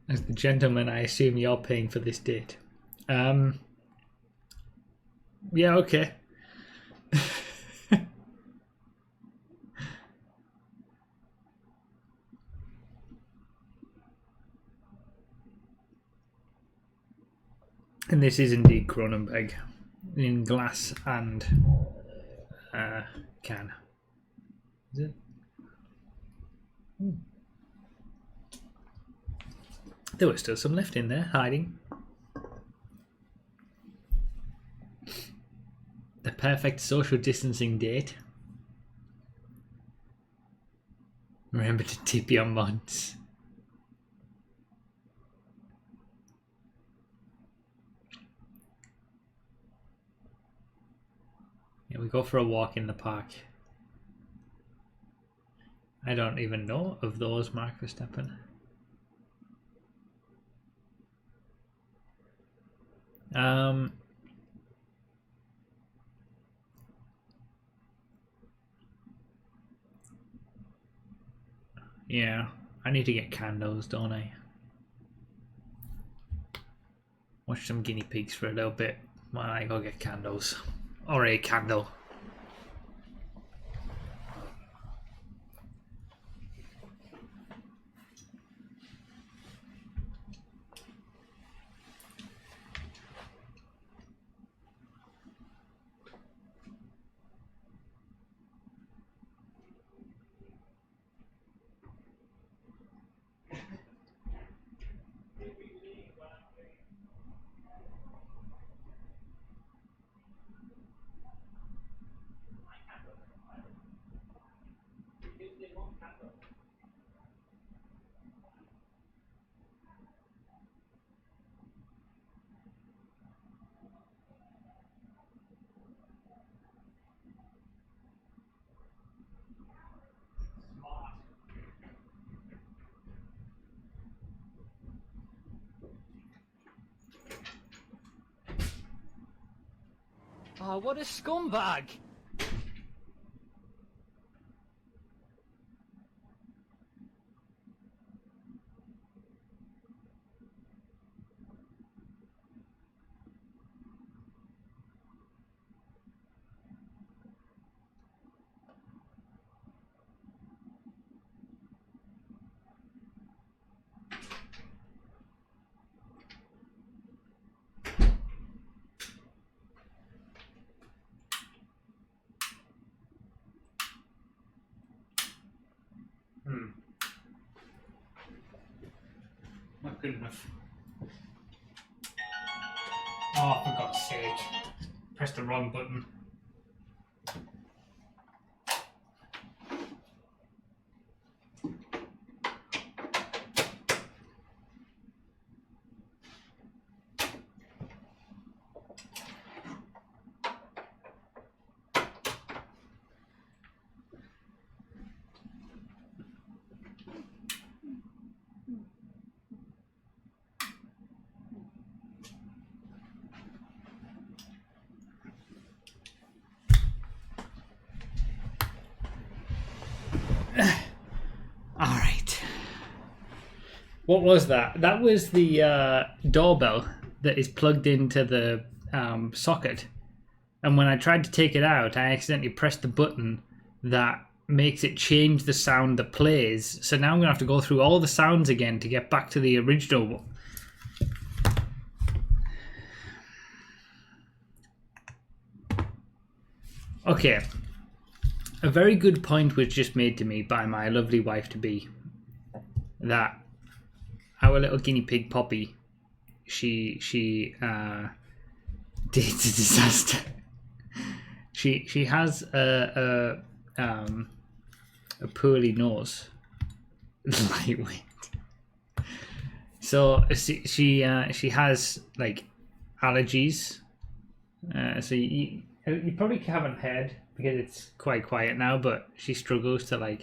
As the gentleman, I assume you're paying for this date. Yeah, okay. And this is indeed Cronenberg in glass and can. Is it? There was still some left in there, hiding. The perfect social distancing date. Remember to tip your mods. Yeah, we go for a walk in the park. I don't even know of those, Mark Verstappen. Yeah, I need to get candles, don't I? Watch some guinea pigs for a little bit while I go get candles. Or a candle. Oh, what a scumbag! Not good enough. Oh, for God's sake. Pressed the wrong button. Alright. What was that? That was the doorbell that is plugged into the socket. And when I tried to take it out, I accidentally pressed the button that makes it change the sound that plays. So now I'm going to have to go through all the sounds again to get back to the original one. Okay. A very good point was just made to me by my lovely wife-to-be. That our little guinea pig Poppy, she did a disaster. She has a poorly nose, lightweight. So she has like allergies. So you probably haven't heard because it's quite quiet now. But she struggles to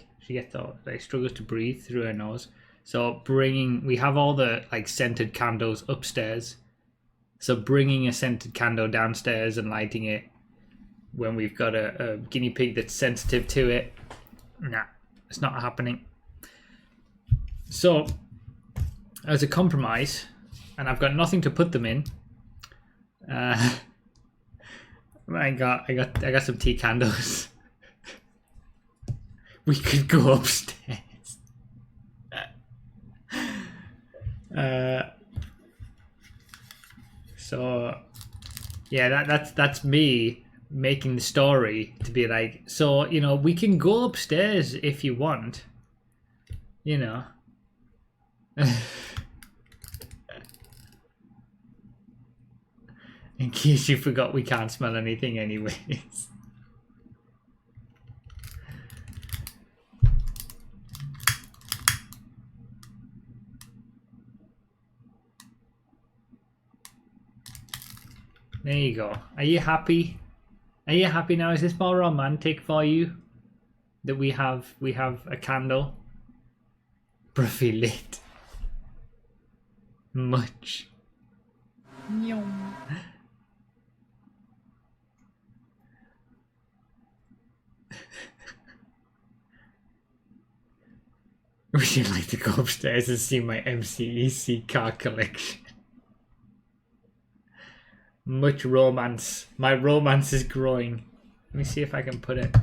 struggles to breathe through her nose. So we have all the like scented candles upstairs. So bringing a scented candle downstairs and lighting it when we've got a guinea pig that's sensitive to it, nah, it's not happening. So as a compromise, and I've got nothing to put them in, I got some tea candles. We could go upstairs. So yeah, that's me making the story to be like, so we can go upstairs if you want, in case you forgot, we can't smell anything anyways. There you go. Are you happy? Are you happy now? Is this more romantic for you? That we have a candle? Broughy lit. Much. Would you like to go upstairs and see my MCEC car collection? Much romance. My romance is growing. Let me see if I can put it.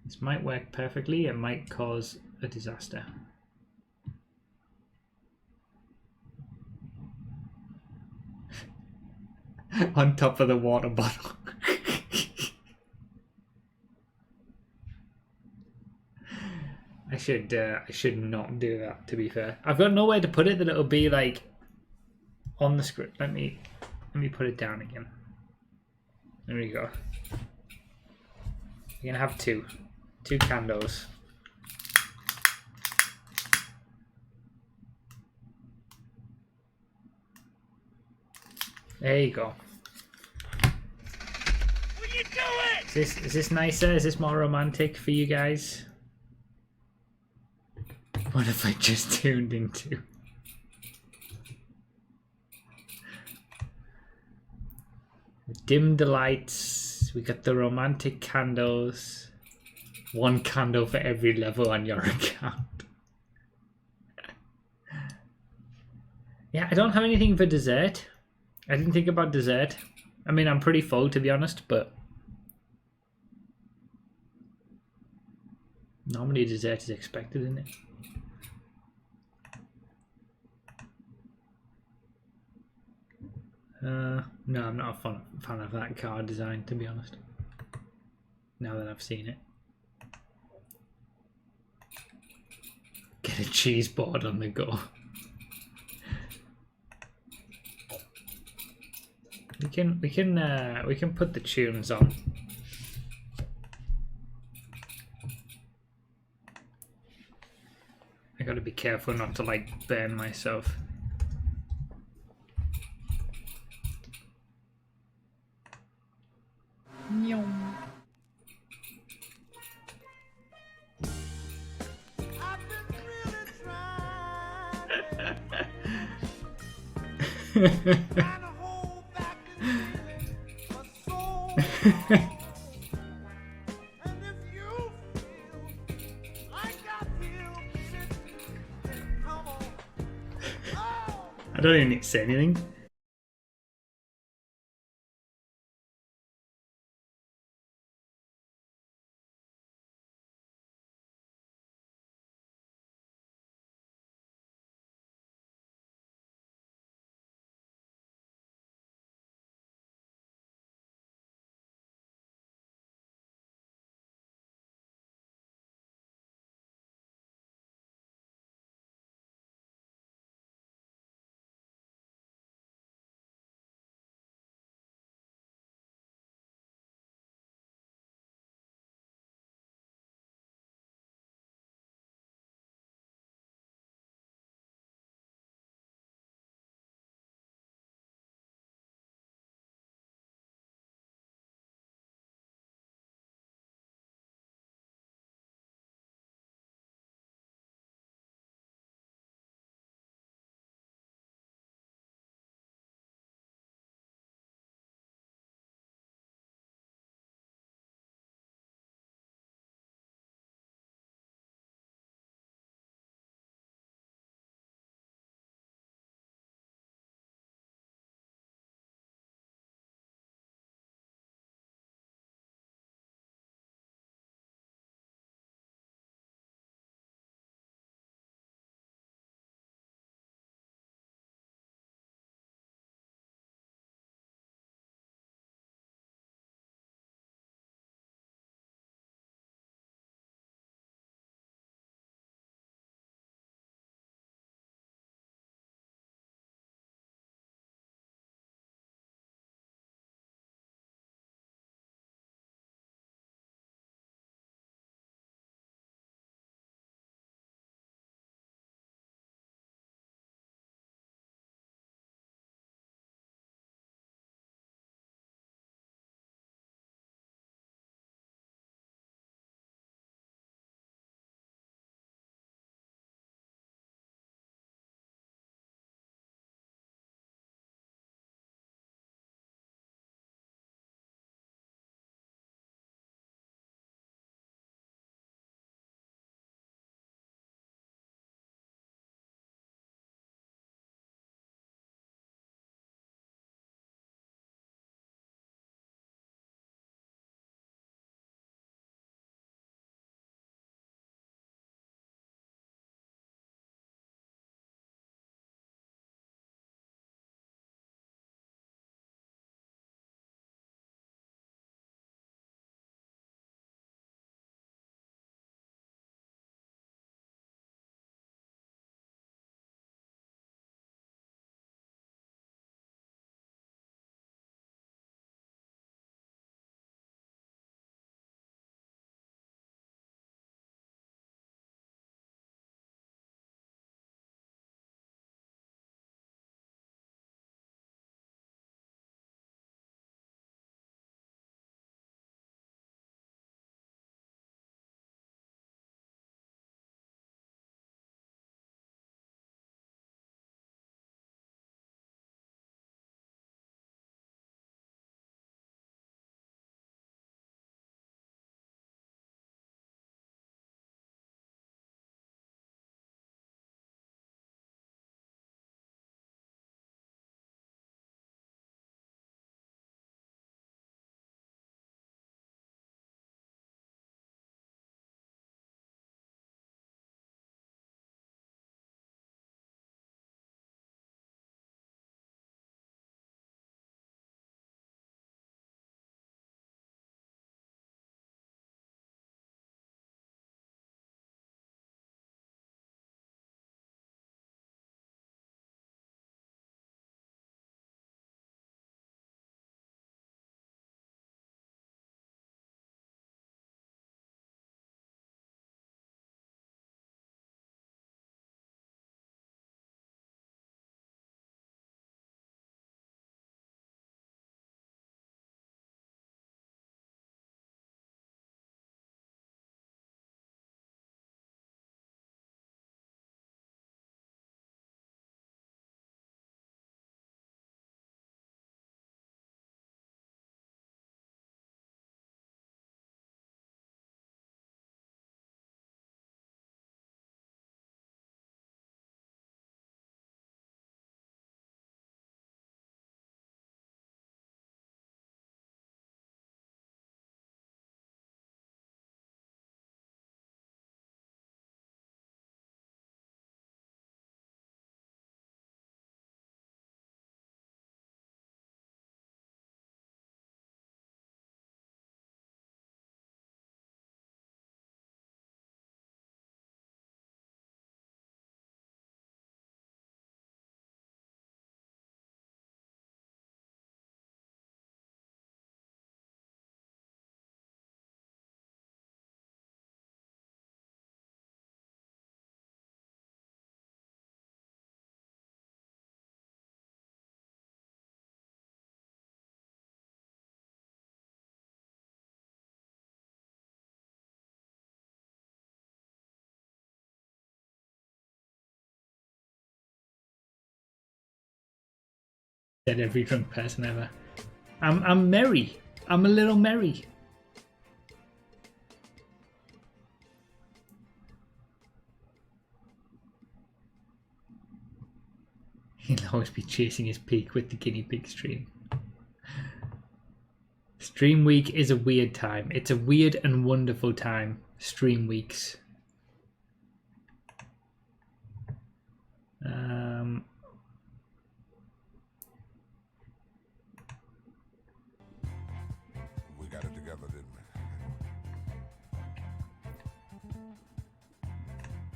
This might work perfectly. It might cause a disaster. On top of the water bottle. I should not do that, to be fair. I've got nowhere to put it that it'll be like on the script. Let me put it down again. There we go. You're gonna have two candles. There you go. Will you do it? Is this nicer? Is this more romantic for you guys? What have I just tuned into? Dim the lights. We got the romantic candles. One candle for every level on your account. Yeah, I don't have anything for dessert. I didn't think about dessert. I mean, I'm pretty full, to be honest, but normally dessert is expected, isn't it? No, I'm not a fan of that card design, to be honest. Now that I've seen it. Get a cheese board on the go. We can put the tunes on. I gotta be careful not to like burn myself. I don't even need to say anything. Said every drunk person ever. I'm merry. I'm a little merry. He'll always be chasing his peak with the guinea pig stream. Stream week is a weird time. It's a weird and wonderful time. Stream weeks. We got it together, didn't we?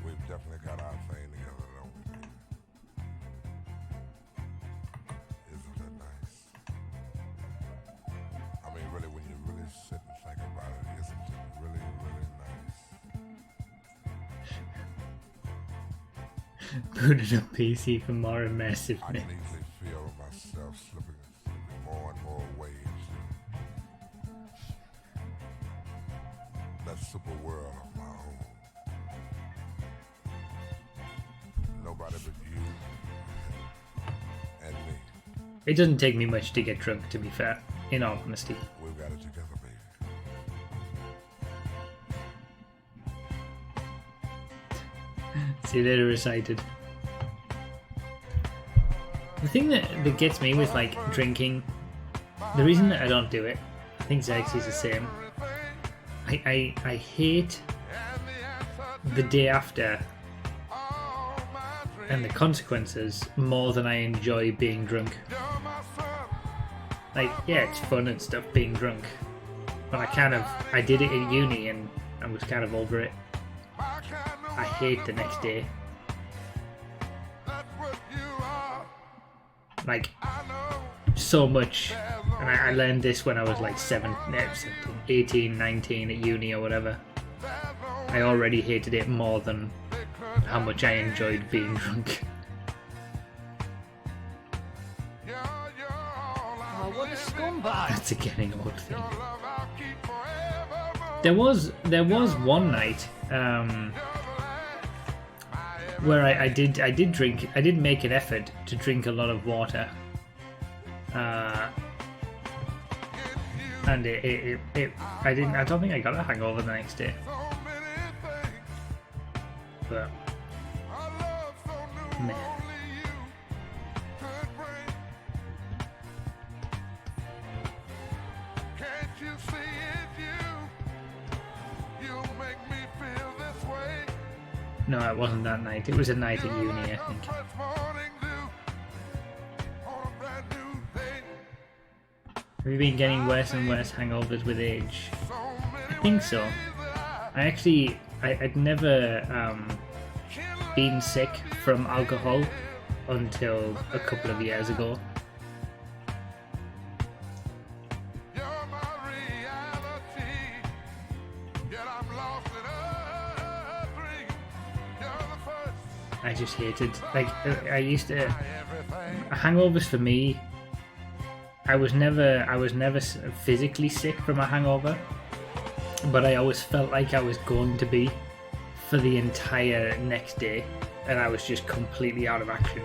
We've definitely got our thing together, don't we? Isn't that nice? I mean, really, when you really sit and think about it, isn't it really, really nice? Booted up PC for more I immersiveness. can easily feel myself slipping more and more waves. That super world of my own. Nobody but you and me. It doesn't take me much to get drunk, to be fair, in all honesty. We've got it together, baby. See you later, recited. The thing that gets me with like drinking, the reason that I don't do it, I think Xerxes is the same. I hate the day after and the consequences more than I enjoy being drunk. Like, yeah, it's fun and stuff being drunk, but I did it in uni and I was kind of over it. I hate the next day. Like, so much. And I learned this when I was like 18, 19 at uni or whatever. I already hated it more than how much I enjoyed being drunk. Oh, what a scumbag! That's a getting old thing. There was one night where I did drink. I did make an effort to drink a lot of water, and I don't think I got a hangover the next day. But meh. No, it wasn't that night. It was a night at uni, I think. Have you been getting worse and worse hangovers with age? I think so. I'd never been sick from alcohol until a couple of years ago. I just hated, like, I used to, hangovers for me, I was never physically sick from a hangover, but I always felt like I was going to be for the entire next day, and I was just completely out of action.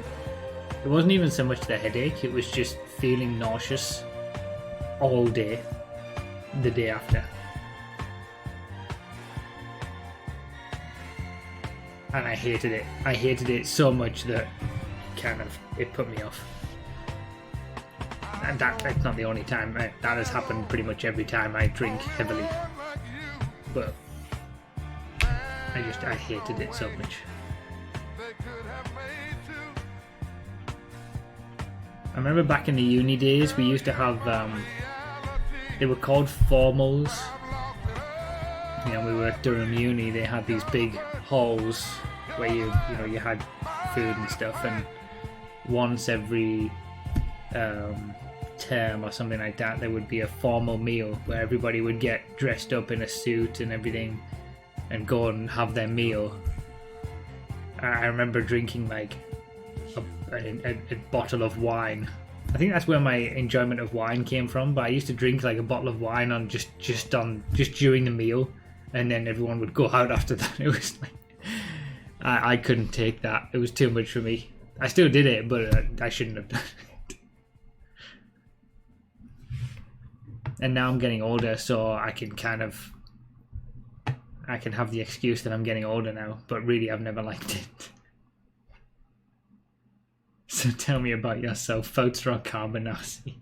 It wasn't even so much the headache, it was just feeling nauseous all day the day after. And I hated it. I hated it so much that it put me off. And that's not the only time. That has happened pretty much every time I drink heavily. But I hated it so much. I remember back in the uni days, we used to have, they were called formals. You know, we were at Durham Uni, they had these big halls where you had food and stuff, and once every term or something like that, there would be a formal meal where everybody would get dressed up in a suit and everything and go and have their meal. I remember drinking like a bottle of wine. I think that's where my enjoyment of wine came from, but I used to drink like a bottle of wine on just during the meal, and then everyone would go out after that. It was like I couldn't take that. It was too much for me. I still did it, but I shouldn't have done it. And now I'm getting older, so I can have the excuse that I'm getting older now, but really I've never liked it. So tell me about yourself, Photrok Carbonasi.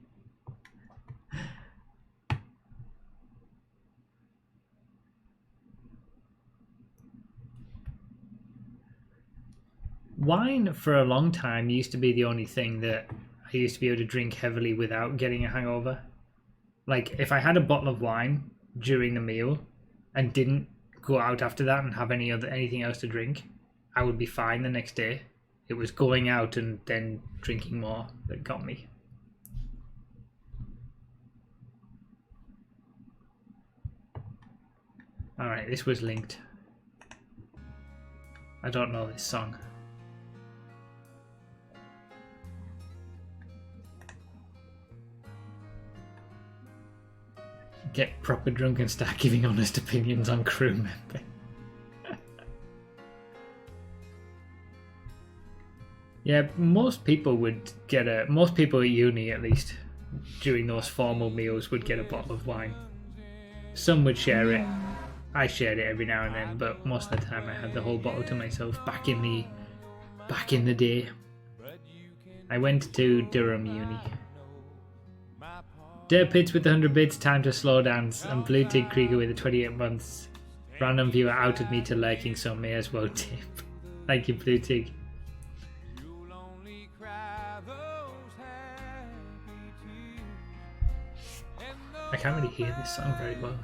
Wine for a long time used to be the only thing that I used to be able to drink heavily without getting a hangover. Like if I had a bottle of wine during the meal and didn't go out after that and have anything else to drink, I would be fine the next day. It was going out and then drinking more that got me. Alright, this was linked. I don't know this song. Get proper drunk and start giving honest opinions on crew member. Yeah, most people at uni at least, during those formal meals would get a bottle of wine. Some would share it. I shared it every now and then, but most of the time I had the whole bottle to myself back in the day. I went to Durham Uni. Dirt Pits with the 100 bits, time to slow dance, and Blue Tig Krieger with the 28 months. Random viewer outed me to lurking, so may as well tip. Thank you, Blue Tig. I can't really hear this song very well.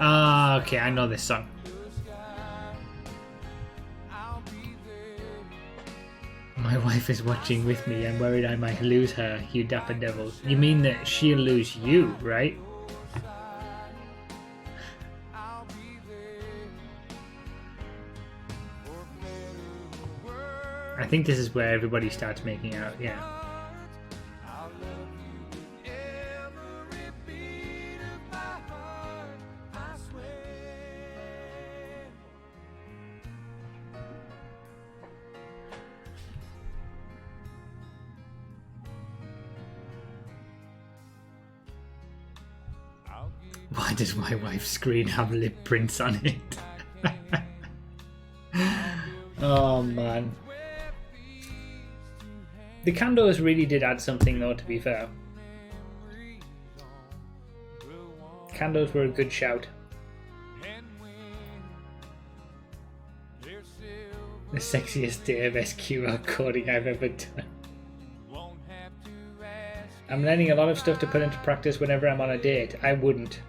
Ah, okay, I know this song. My wife is watching with me. I'm worried I might lose her, you dapper devil. You mean that she'll lose you, right? I think this is where everybody starts making out, yeah. Why does my wife's screen have lip prints on it? Oh man. The candles really did add something though, to be fair. Candles were a good shout. The sexiest day of SQL coding I've ever done. I'm learning a lot of stuff to put into practice whenever I'm on a date. I wouldn't.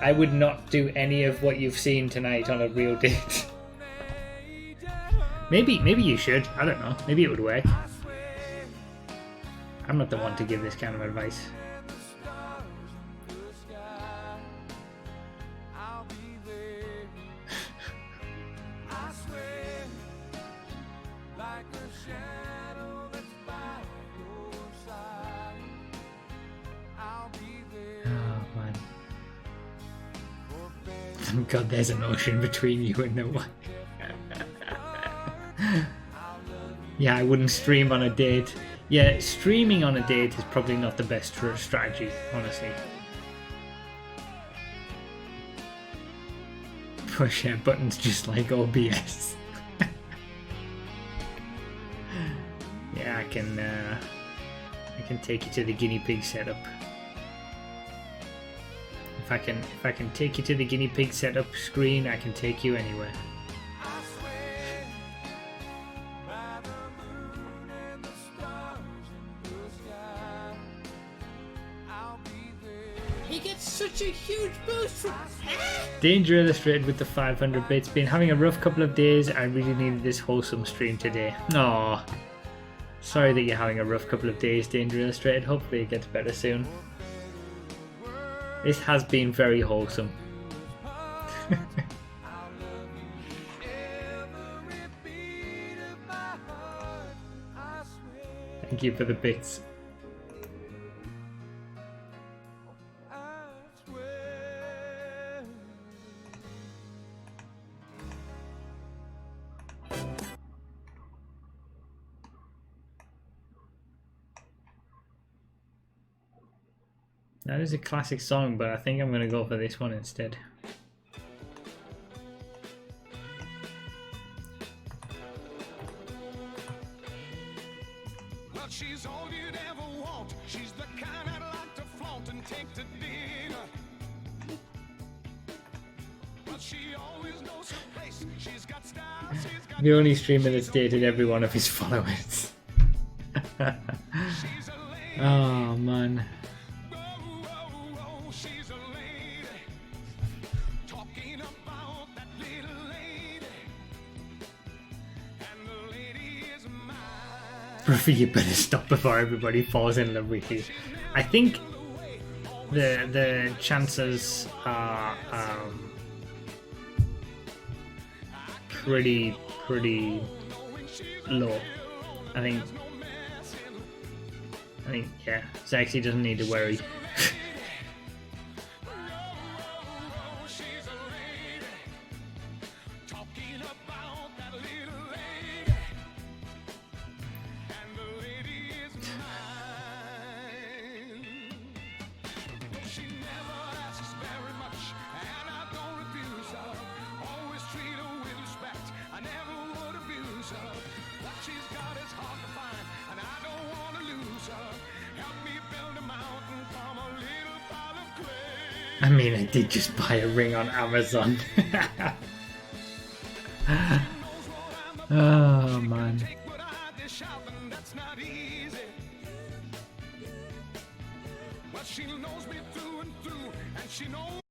I would not do any of what you've seen tonight on a real date. Maybe you should. I don't know. Maybe it would work. I'm not the one to give this kind of advice. God, there's an ocean between you and no one. Yeah, I wouldn't stream on a date. Yeah, streaming on a date is probably not the best strategy, honestly. Push buttons just like OBS. Yeah, I can take you to the guinea pig setup. If I can take you to the guinea pig setup screen, I can take you anywhere. He gets such a huge boost from Danger Illustrated with the 500 bits. Been having a rough couple of days. I really needed this wholesome stream today. Aww. Sorry that you're having a rough couple of days, Danger Illustrated. Hopefully it gets better soon. This has been very wholesome. Thank you for the bits. That is a classic song, but I think I'm gonna go for this one instead. But she's all you'd ever want. She's the kind I'd like to flaunt and take to dinner. But she always knows her place. She's got style, she's got The only streamer that's dated every one of his followers. she's a lady. Oh man. She's a lady. Talking about that little lady. And the lady is mine. Broughy, you better stop before everybody falls in love with you. I think the chances are pretty low. I think yeah, Sexy doesn't need to worry. She's a lady. Talking about that little lady. And the lady is mine. She never asks very much, and I don't refuse her. Always treat her with respect. I never would abuse her. What she's got is hard to find, and I don't want to lose her. Help me build a mountain from a little pile of clay. I mean, I did just buy a ring on Amazon. Oh man. Take what I dish out, and that's not easy. But she knows me through and through, and she knows.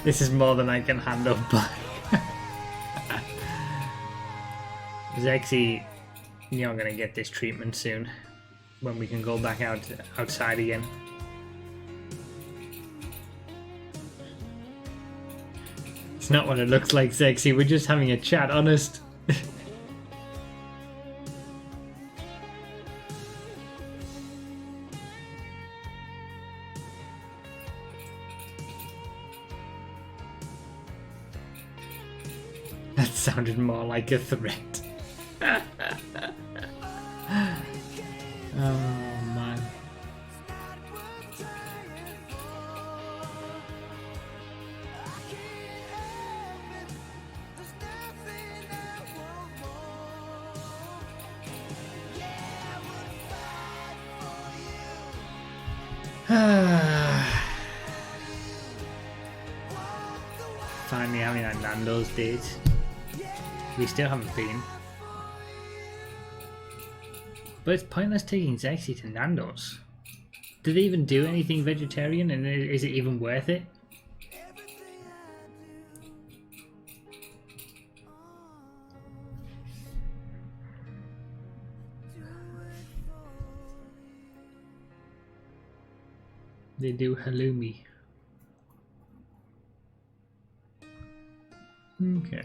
This is more than I can handle, but Zexy, you're gonna get this treatment soon when we can go back outside again. It's not what it looks like, Zexy. We're just having a chat, honest. That sounded more like a threat. Oh man. Finally having a Nando's date. We still haven't been. But it's pointless taking Zexy to Nando's. Do they even do anything vegetarian, and is it even worth it? They do halloumi. Okay.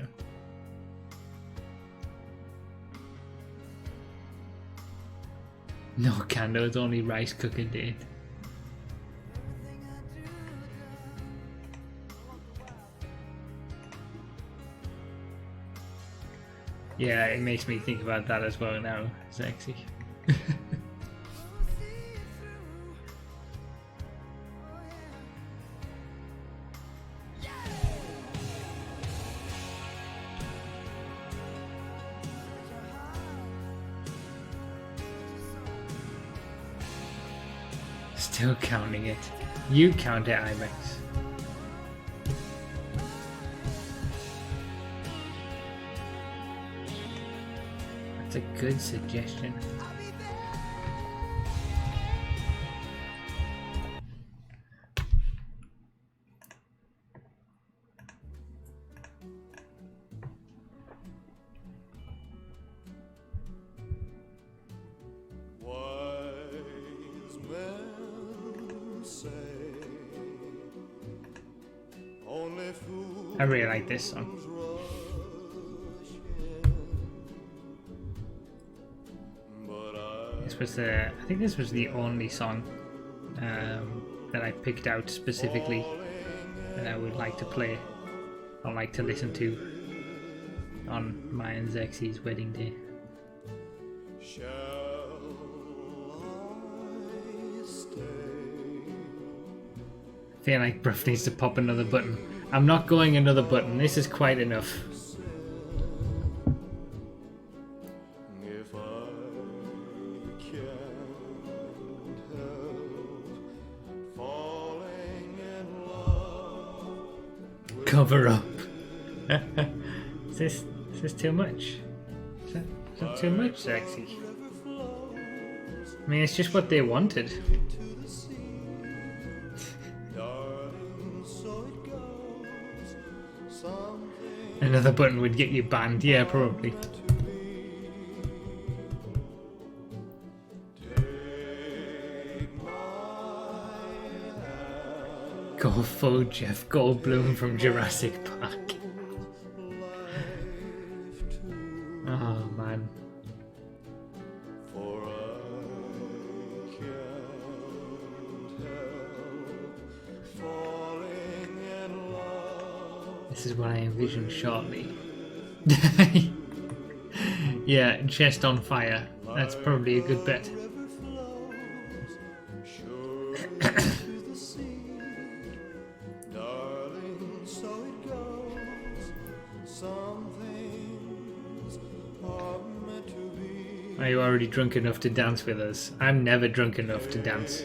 No candle, it's only rice cooker date. Yeah, it makes me think about that as well now, Sexy. Still counting it. You count it, IMAX. That's a good suggestion. I really like this song. This was I think this was the only song that I picked out specifically that I would like to play or like to listen to on my and Zexy's wedding day. I feel like Bruff needs to pop another button. I'm not going another button. This is quite enough. Cover up. Is this too much? Is that too much, Sexy? I mean, it's just what they wanted. Another button would get you banned, yeah, probably. Go full Jeff Goldblum from Jurassic Park. Oh man. This is what I envision shortly. Yeah, chest on fire. That's probably a good bet. Are you already drunk enough to dance with us? I'm never drunk enough to dance.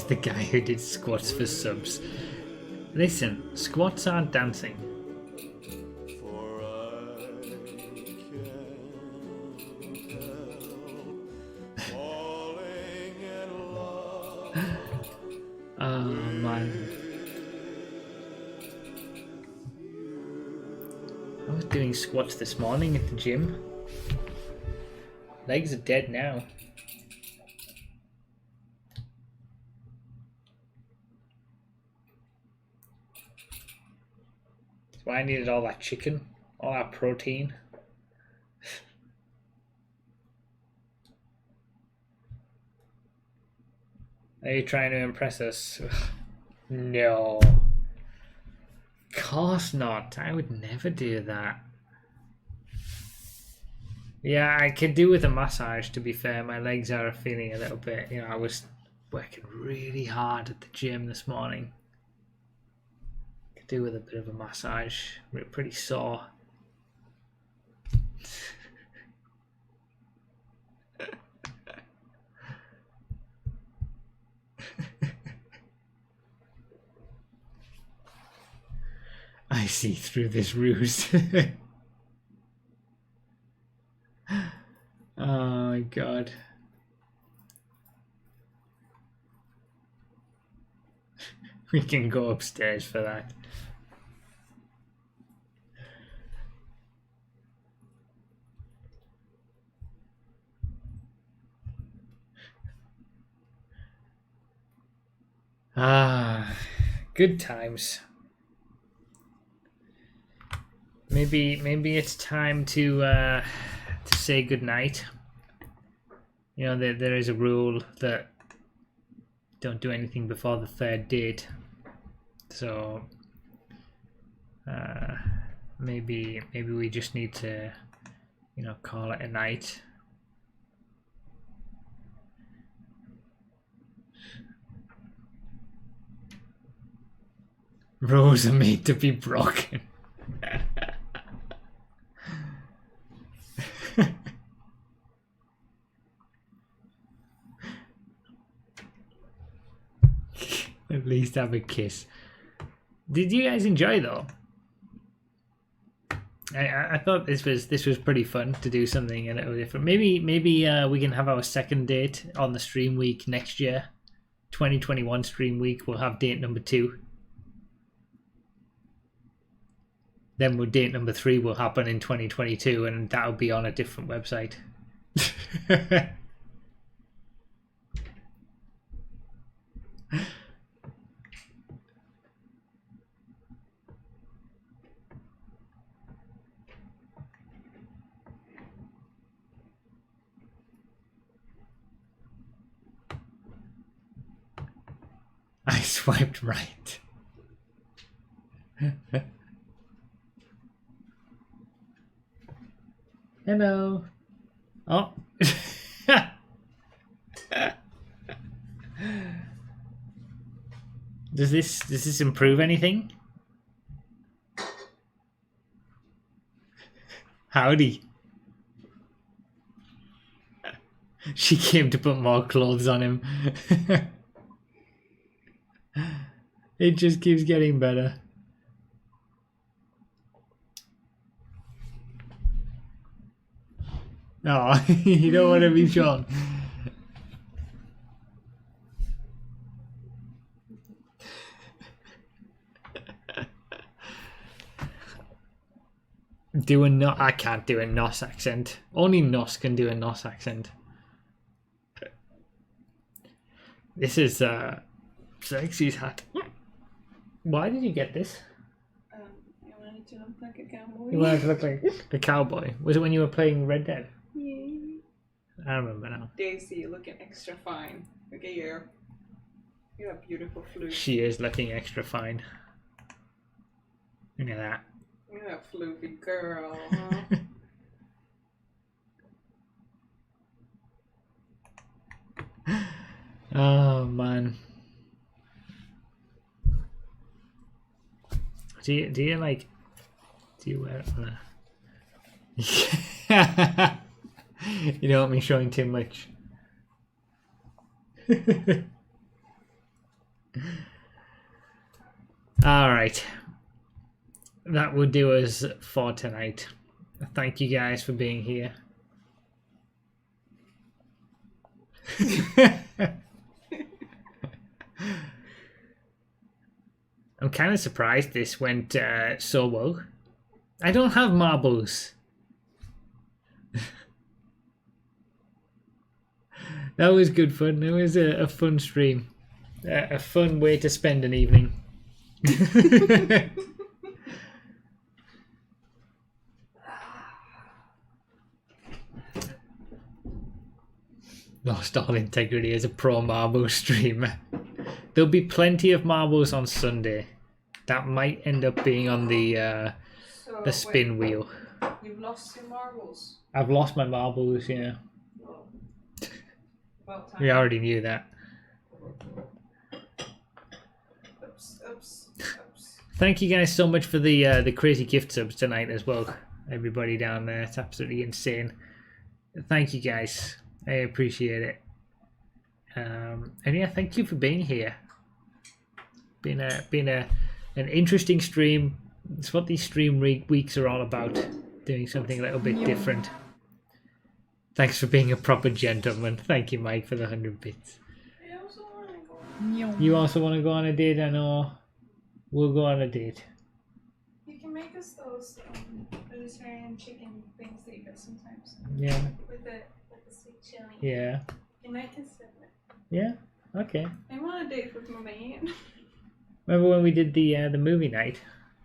the guy who did squats for subs. Listen, squats aren't dancing. For I can't help falling in love. Oh man. I was doing squats this morning at the gym. Legs are dead now. That's why I needed all that chicken, all that protein. Are you trying to impress us? No. Of course not. I would never do that. Yeah, I could do with a massage, to be fair. My legs are feeling a little bit, I was working really hard at the gym this morning. Could do with a bit of a massage. We're pretty sore. I see through this ruse. Oh my god. We can go upstairs for that. Ah, good times. Maybe it's time to say goodnight. There is a rule that don't do anything before the third date. So maybe we just need to, call it a night. Rules are made to be broken. At least have a kiss. Did you guys enjoy though? I thought this was pretty fun to do something a little different. Maybe we can have our second date on the stream week next year. 2021 stream week. We'll have date number 2. Then date number 3 will happen in 2022, and that'll be on a different website. I swiped right. Hello. Oh. Does this improve anything? Howdy. She came to put more clothes on him. It just keeps getting better. Oh, you don't want to be shown. I can't do a NOS accent. Only NOS can do a NOS accent. This is Sexy's hat. Why did you get this? I wanted to look like a cowboy. You wanted to look like a cowboy. Was it when you were playing Red Dead? Yeah. I remember now. Daisy, you're looking extra fine. Look at you. You have beautiful flute. She is looking extra fine. Look at that. You're a floofy girl, huh? Oh man. Do you wear it on a... You don't want me showing too much. All right. That will do us for tonight. Thank you guys for being here. I'm kind of surprised this went so well. I don't have marbles. That was good fun. It was a fun stream. A fun way to spend an evening. Lost all integrity as a pro marble streamer. There'll be plenty of marbles on Sunday. That might end up being on the spin wheel. You've lost your marbles. I've lost my marbles, yeah. Well, about time. We already knew that. Oops. Thank you guys so much for the crazy gift subs tonight as well. Everybody down there, it's absolutely insane. Thank you guys. I appreciate it. And yeah, thank you for being here. Been an interesting stream. It's what these stream weeks are all about. Doing something a little bit different. Thanks for being a proper gentleman. Thank you, Mike, for the 100 bits. I also want to go. You also want to go on a date? I know. We'll go on a date. You can make us those vegetarian chicken things that you get sometimes. Yeah. With the sweet chili. Yeah. And I can sit there. Yeah. Okay. I'm on a date with my man. Remember when we did the movie night?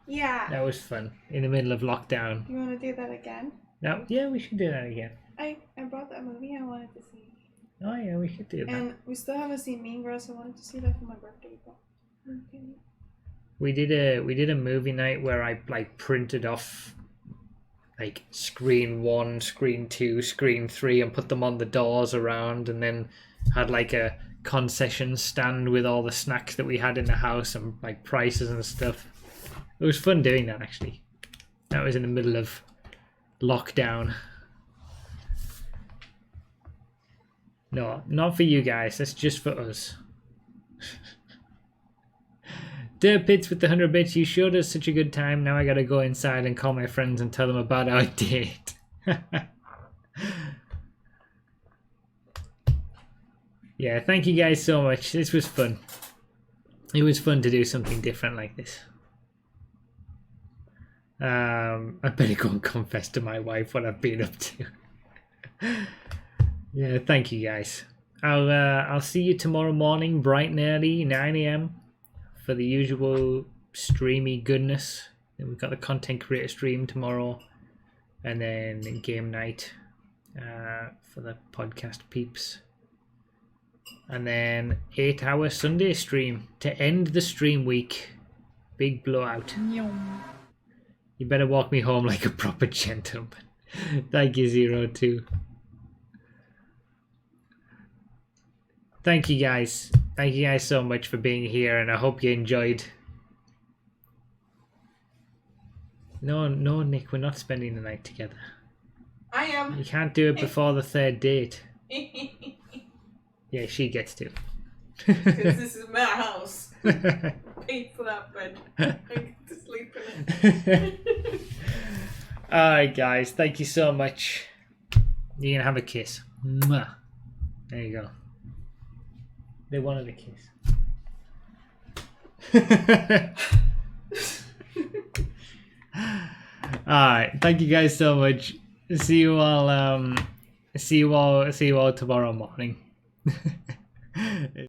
Yeah. That was fun. In the middle of lockdown. You want to do that again? No, yeah, we should do that again. I brought that movie I wanted to see. Oh yeah, we should do that. And we still haven't seen Mean Girls. I wanted to see that for my birthday. But okay. We did a movie night where I like printed off like screen 1, screen 2, screen 3 and put them on the doors around, and then had like a concession stand with all the snacks that we had in the house and like prices and stuff. It was fun doing that actually. That was in the middle of lockdown. No, not for you guys. That's just for us. Dirt Pits with the 100 bits. You showed us such a good time. Now I gotta go inside and call my friends and tell them about our date. Yeah, thank you guys so much. This was fun. It was fun to do something different like this. I better go and confess to my wife what I've been up to. Yeah, thank you guys. I'll see you tomorrow morning, bright and early, 9 AM for the usual streamy goodness. Then we've got the content creator stream tomorrow, and then game night for the podcast peeps, and then 8-hour Sunday stream to end the stream week. Big blowout. You better walk me home like a proper gentleman. Thank you, 02. Thank you guys. Thank you guys so much for being here, and I hope you enjoyed. No, Nick, we're not spending the night together. I am. You can't do it before the third date. Yeah, she gets to. Because this is my house. Paid for that bed. I get to sleep in it. Alright guys, thank you so much. You're gonna have a kiss. Mwah. There you go. They wanted a kiss. Alright, thank you guys so much. See you all tomorrow morning.